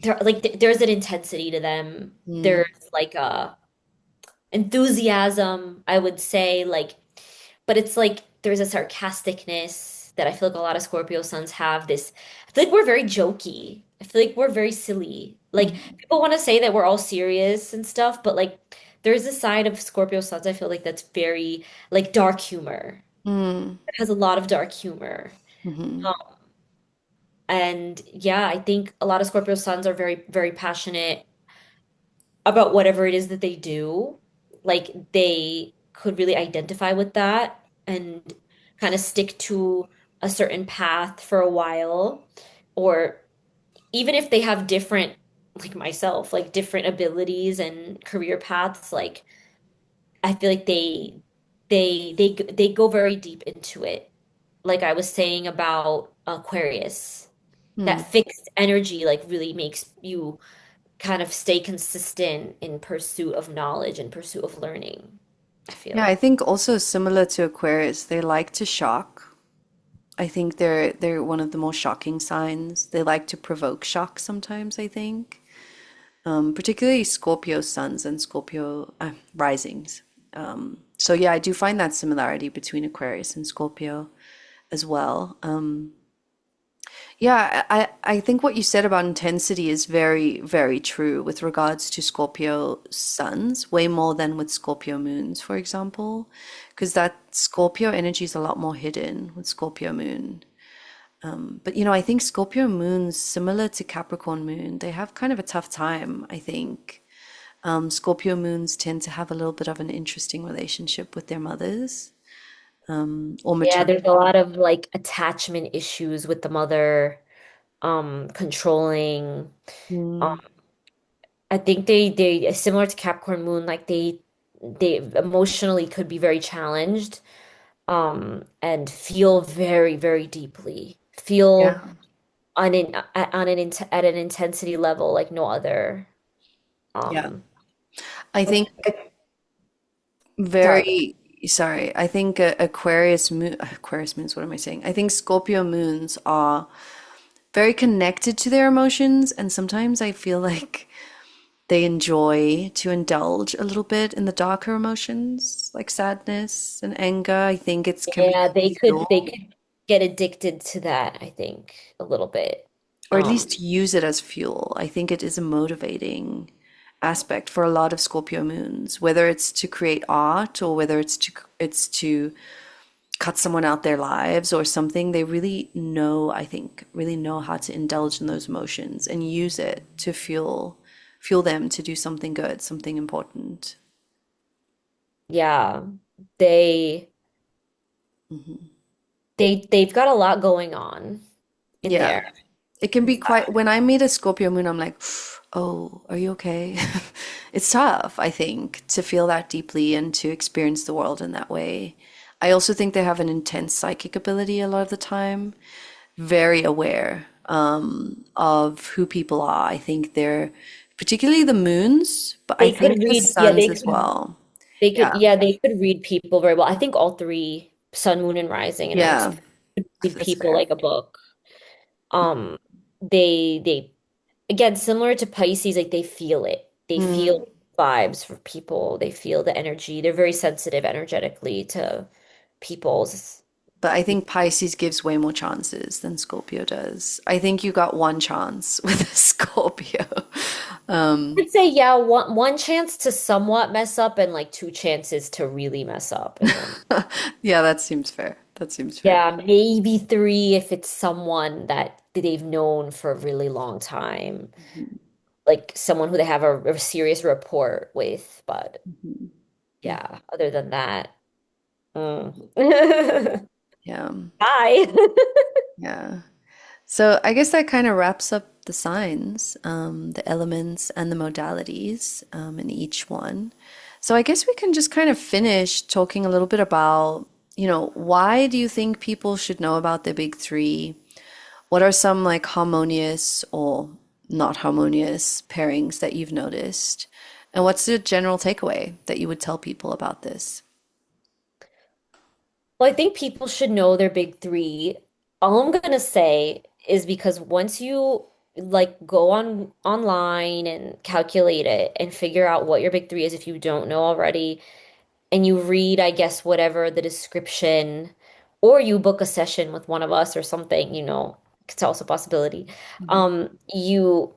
There's an intensity to them. Mm, There's like a enthusiasm, I would say, but it's like there's a sarcasticness that I feel like a lot of Scorpio suns have this. I feel like we're very jokey. I feel like we're very silly. Like mhm, people want to say that we're all serious and stuff, but like there's a side of Scorpio suns I feel like that's very like dark humor. mm, It has a lot of dark humor. mhm. Um, and yeah, I think a lot of Scorpio suns are very, very passionate about whatever it is that they do. Like they could really identify with that and kind of stick to a certain path for a while. Or even if they have different, like myself, like different abilities and career paths, like I feel like they go very deep into it. Like I was saying about Aquarius, Mm. that fixed energy like really makes you kind of stay consistent in pursuit of knowledge and pursuit of learning, I Yeah, I feel. think also similar to Aquarius, they like to shock. I think they're one of the most shocking signs. They like to provoke shock sometimes, I think. Particularly Scorpio suns and Scorpio risings. So yeah, I do find that similarity between Aquarius and Scorpio. as well. Yeah, I think what you said about intensity is very, very true with regards to Scorpio suns, way more than with Scorpio moons, for example, because that Scorpio energy is a lot more hidden with Scorpio moon. But I think Scorpio moons, similar to Capricorn moon, they have kind of a tough time, I think. Scorpio moons tend to have a little bit of an interesting relationship with their mothers, or Yeah, maternal. there's a lot of like attachment issues with the mother, controlling. Um, Mm, I think they similar to Capricorn Moon, like they emotionally could be very challenged, and feel very, very deeply. Feel yeah, at an intensity level like no other. yeah. Um, I think sorry. very, sorry, I think Aquarius moons, what am I saying? I think Scorpio moons are very connected to their emotions, and sometimes I feel like they enjoy to indulge a little bit in the darker emotions, like sadness and anger. I think it can be Yeah, they fuel, could get addicted to that, I think, a little bit. or at Um, least use it as fuel. I think it is a motivating aspect for a lot of Scorpio moons, whether it's to create art or whether it's to cut someone out their lives or something. They really know, I think, really know how to indulge in those emotions and use it to fuel them to do something good, something important. yeah, they they've got a lot going on in Yeah. there. It can be quite, when I meet a Scorpio moon, I'm like, oh, are you okay? It's tough, I think, to feel that deeply and to experience the world in that way. I also think they have an intense psychic ability a lot of the time, very aware of who people are. I think they're particularly the moons, but I They could think the read, yeah, suns as well. Yeah. they could read people very well. I think all three, sun, moon, and rising in Aries, Yeah. could read That's people fair. like a book. Um, they again, similar to Pisces, like they feel it. They Mm. feel vibes for people. They feel the energy. They're very sensitive energetically to people's. But I think Pisces gives way more chances than Scorpio does. I think you got one chance with a Scorpio. I'd say, yeah, one chance to somewhat mess up and like two chances to really mess up. And then Yeah, that seems fair. That seems fair. yeah, maybe three if it's someone that they've known for a really long time. Like someone who they have a serious rapport with. But yeah, other than that, mm. Yeah. Bye. Yeah. So I guess that kind of wraps up the signs, the elements and the modalities in each one. So I guess we can just kind of finish talking a little bit about, why do you think people should know about the big three? What are some like harmonious or not harmonious pairings that you've noticed? And what's the general takeaway that you would tell people about this? Well, I think people should know their big three. All I'm gonna say is because once you like go on online and calculate it and figure out what your big three is if you don't know already, and you read, I guess, whatever the description, or you book a session with one of us or something, it's also a possibility.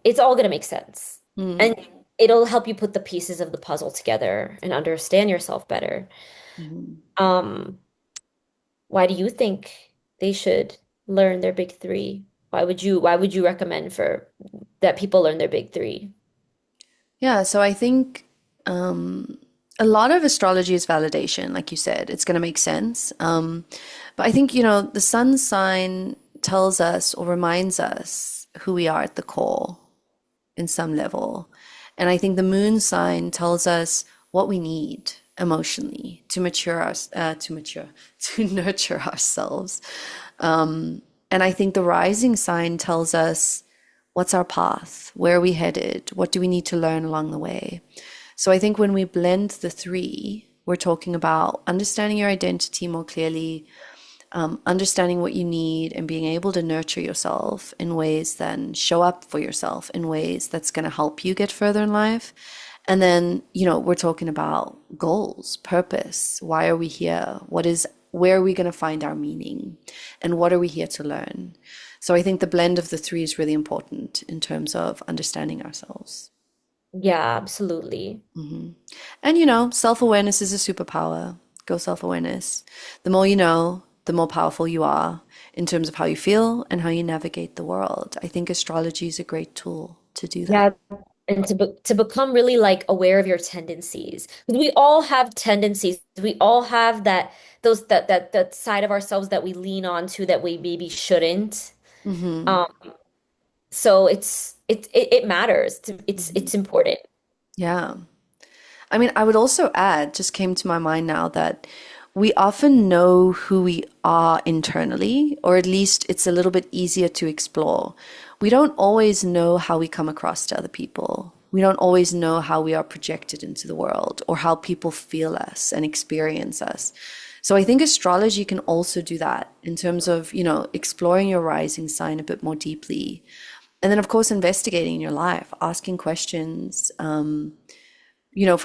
It's all gonna make sense. And Mm-hmm. it'll help you put the pieces of the puzzle together and understand yourself better. Um, why do you think they should learn their big three? Why would you recommend for that people learn their big three? Yeah, so I think a lot of astrology is validation, like you said. It's going to make sense. But I think, the sun sign tells us or reminds us who we are at the core in some level. And I think the moon sign tells us what we need emotionally to to nurture ourselves. And I think the rising sign tells us what's our path, where are we headed, what do we need to learn along the way. So I think when we blend the three, we're talking about understanding your identity more clearly, understanding what you need, and being able to nurture yourself in ways then show up for yourself in ways that's going to help you get further in life. And then, we're talking about goals, purpose. Why are we here? What is where are we going to find our meaning and what are we here to learn? So I think the blend of the three is really important in terms of understanding ourselves. Yeah, absolutely. And self-awareness is a superpower. Go self-awareness. The more you know, the more powerful you are in terms of how you feel and how you navigate the world. I think astrology is a great tool to do that. Yeah, and to become really like aware of your tendencies. 'Cause we all have tendencies. We all have that side of ourselves that we lean on to that we maybe shouldn't. Um, so it matters. It's important. Yeah. I mean, I would also add, just came to my mind now, that we often know who we are internally, or at least it's a little bit easier to explore. We don't always know how we come across to other people. We don't always know how we are projected into the world or how people feel us and experience us. So I think astrology can also do that in terms of, exploring your rising sign a bit more deeply. And then, of course, investigating your life, asking questions, from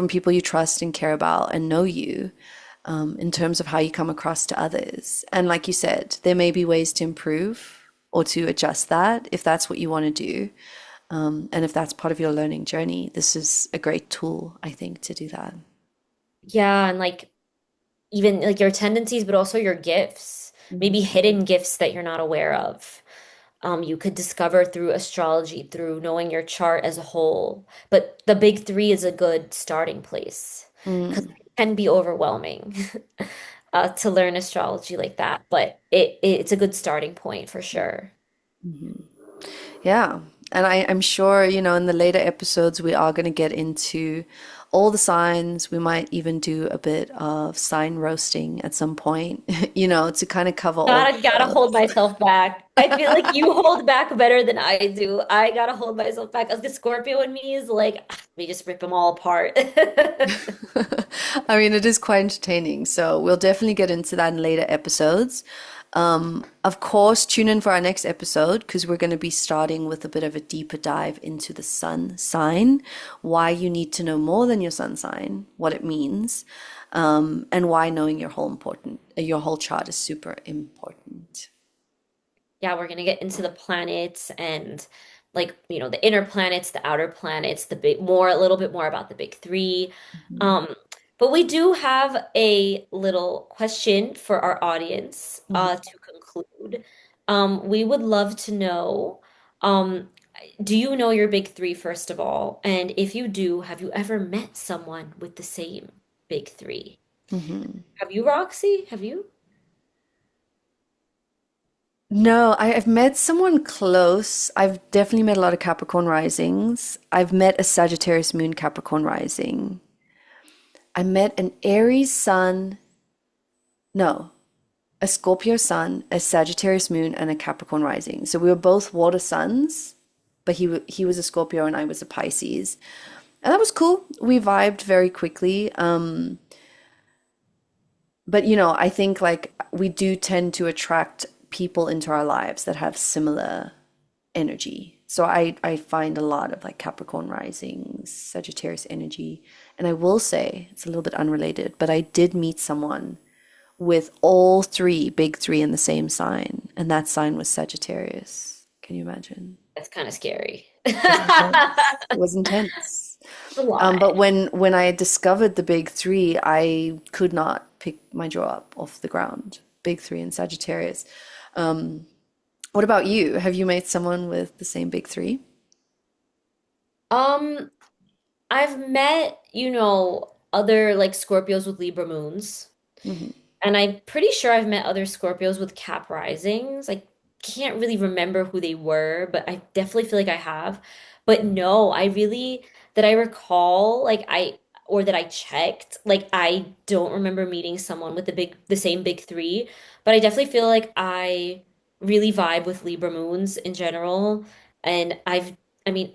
people you trust and care about and know you, in terms of how you come across to others. And like you said, there may be ways to improve or to adjust that if that's what you want to do. And if that's part of your learning journey, this is a great tool, I think, to do that. Yeah, and like even like your tendencies, but also your gifts, maybe hidden gifts that you're not aware of. You could discover through astrology, through knowing your chart as a whole. But the big three is a good starting place because Mm. it can be overwhelming to learn astrology like that. But it's a good starting point for sure. Yeah. And I'm sure, in the later episodes, we are going to get into all the signs. We might even do a bit of sign roasting at some point, to kind of cover all the Gotta hold bases. myself back. I feel like you hold back better than I do. I gotta hold myself back. As the Scorpio in me is like, we just rip them all apart. I mean, it is quite entertaining. So we'll definitely get into that in later episodes. Of course, tune in for our next episode because we're going to be starting with a bit of a deeper dive into the sun sign, why you need to know more than your sun sign, what it means, and why knowing your whole chart is super important. Yeah, we're gonna get into the planets and like, the inner planets, the outer planets, a little bit more about the big three. Um, but we do have a little question for our audience Mhm. to conclude. We would love to know, um, do you know your big three, first of all? And if you do, have you ever met someone with the same big three? Have you, Roxy? Have you? No, I've met someone close. I've definitely met a lot of Capricorn risings. I've met a Sagittarius moon Capricorn rising. I met an Aries sun, no, a Scorpio sun, a Sagittarius moon, and a Capricorn rising. So we were both water suns, but he was a Scorpio and I was a Pisces. And that was cool. We vibed very quickly. But I think like we do tend to attract people into our lives that have similar energy. So I find a lot of like Capricorn risings, Sagittarius energy. And I will say it's a little bit unrelated, but I did meet someone with all three, big three in the same sign, and that sign was Sagittarius. Can you imagine? That's kind of scary. It was intense. It was intense. A lot. But when I discovered the big three, I could not pick my jaw up off the ground. Big three in Sagittarius. What about you? Have you met someone with the same big three? Um, I've met, other like Scorpios with Libra moons. Hmm. And I'm pretty sure I've met other Scorpios with Cap risings. I can't really remember who they were, but I definitely feel like I have. But no, that I recall, or that I checked, like, I don't remember meeting someone with the same big three. But I definitely feel like I really vibe with Libra moons in general. And I mean,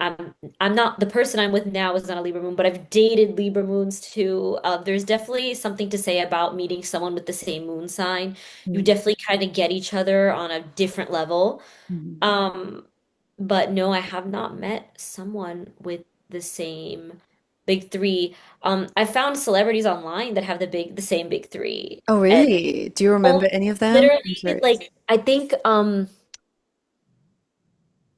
I'm not the person I'm with now is not a Libra moon, but I've dated Libra moons too. There's definitely something to say about meeting someone with the same moon sign. You definitely kind of get each other on a different level. Hmm. Um, but no, I have not met someone with the same big three. I found celebrities online that have the same big three. Oh, And really? Do you remember oh, any of them? I'm literally curious. like I think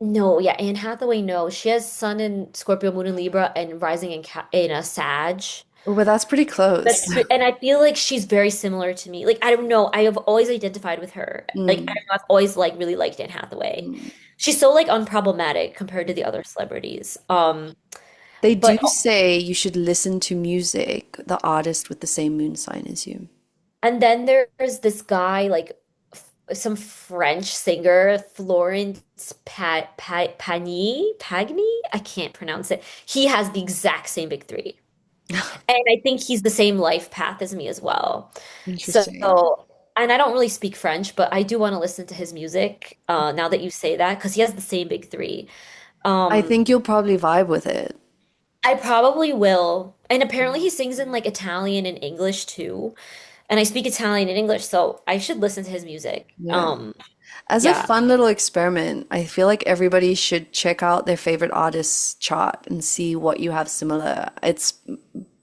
no, yeah, Anne Hathaway, no. She has Sun in Scorpio, Moon in Libra, and rising in a Sag. Oh, but that's pretty close. And I feel like she's very similar to me. Like, I don't know. I have always identified with her. Like, I Mm, don't know, I've always like really liked Anne Hathaway. mm. She's so like unproblematic compared to the other celebrities. They do But say you should listen to music, the artist with the same moon sign as you. and then there's this guy like some French singer, Florence Pagny. I can't pronounce it. He has the exact same big three. And I think he's the same life path as me as well. So, Interesting. and I don't really speak French, but I do want to listen to his music now that you say that, because he has the same big three. I Um, think you'll probably vibe with it. I probably will. And apparently he sings in like Italian and English too. And I speak Italian and English, so I should listen to his music. Yeah. As a Yeah. fun little experiment, I feel like everybody should check out their favorite artist's chart and see what you have similar. It's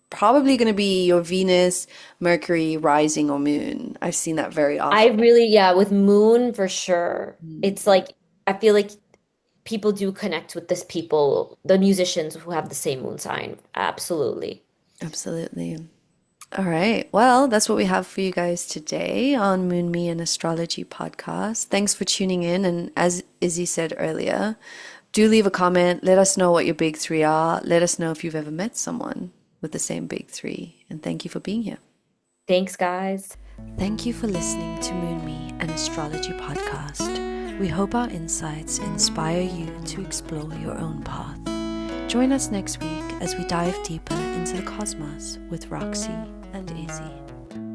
probably going to be your Venus, Mercury, rising, or moon. I've seen that very I often. really, yeah, with Moon for sure. Mm, It's like I feel like people do connect with this people, the musicians who have the same moon sign. Absolutely. absolutely. All right. Well, that's what we have for you guys today on Moon Me and Astrology podcast. Thanks for tuning in. And as Izzy said earlier, do leave a comment. Let us know what your big three are. Let us know if you've ever met someone with the same big three. And thank you for being here. Thanks, guys. Thank you for listening to Moon Me, an astrology podcast. We hope our insights inspire you to explore your own path. Join us next week as we dive deeper into the cosmos with Roxy and Izzy.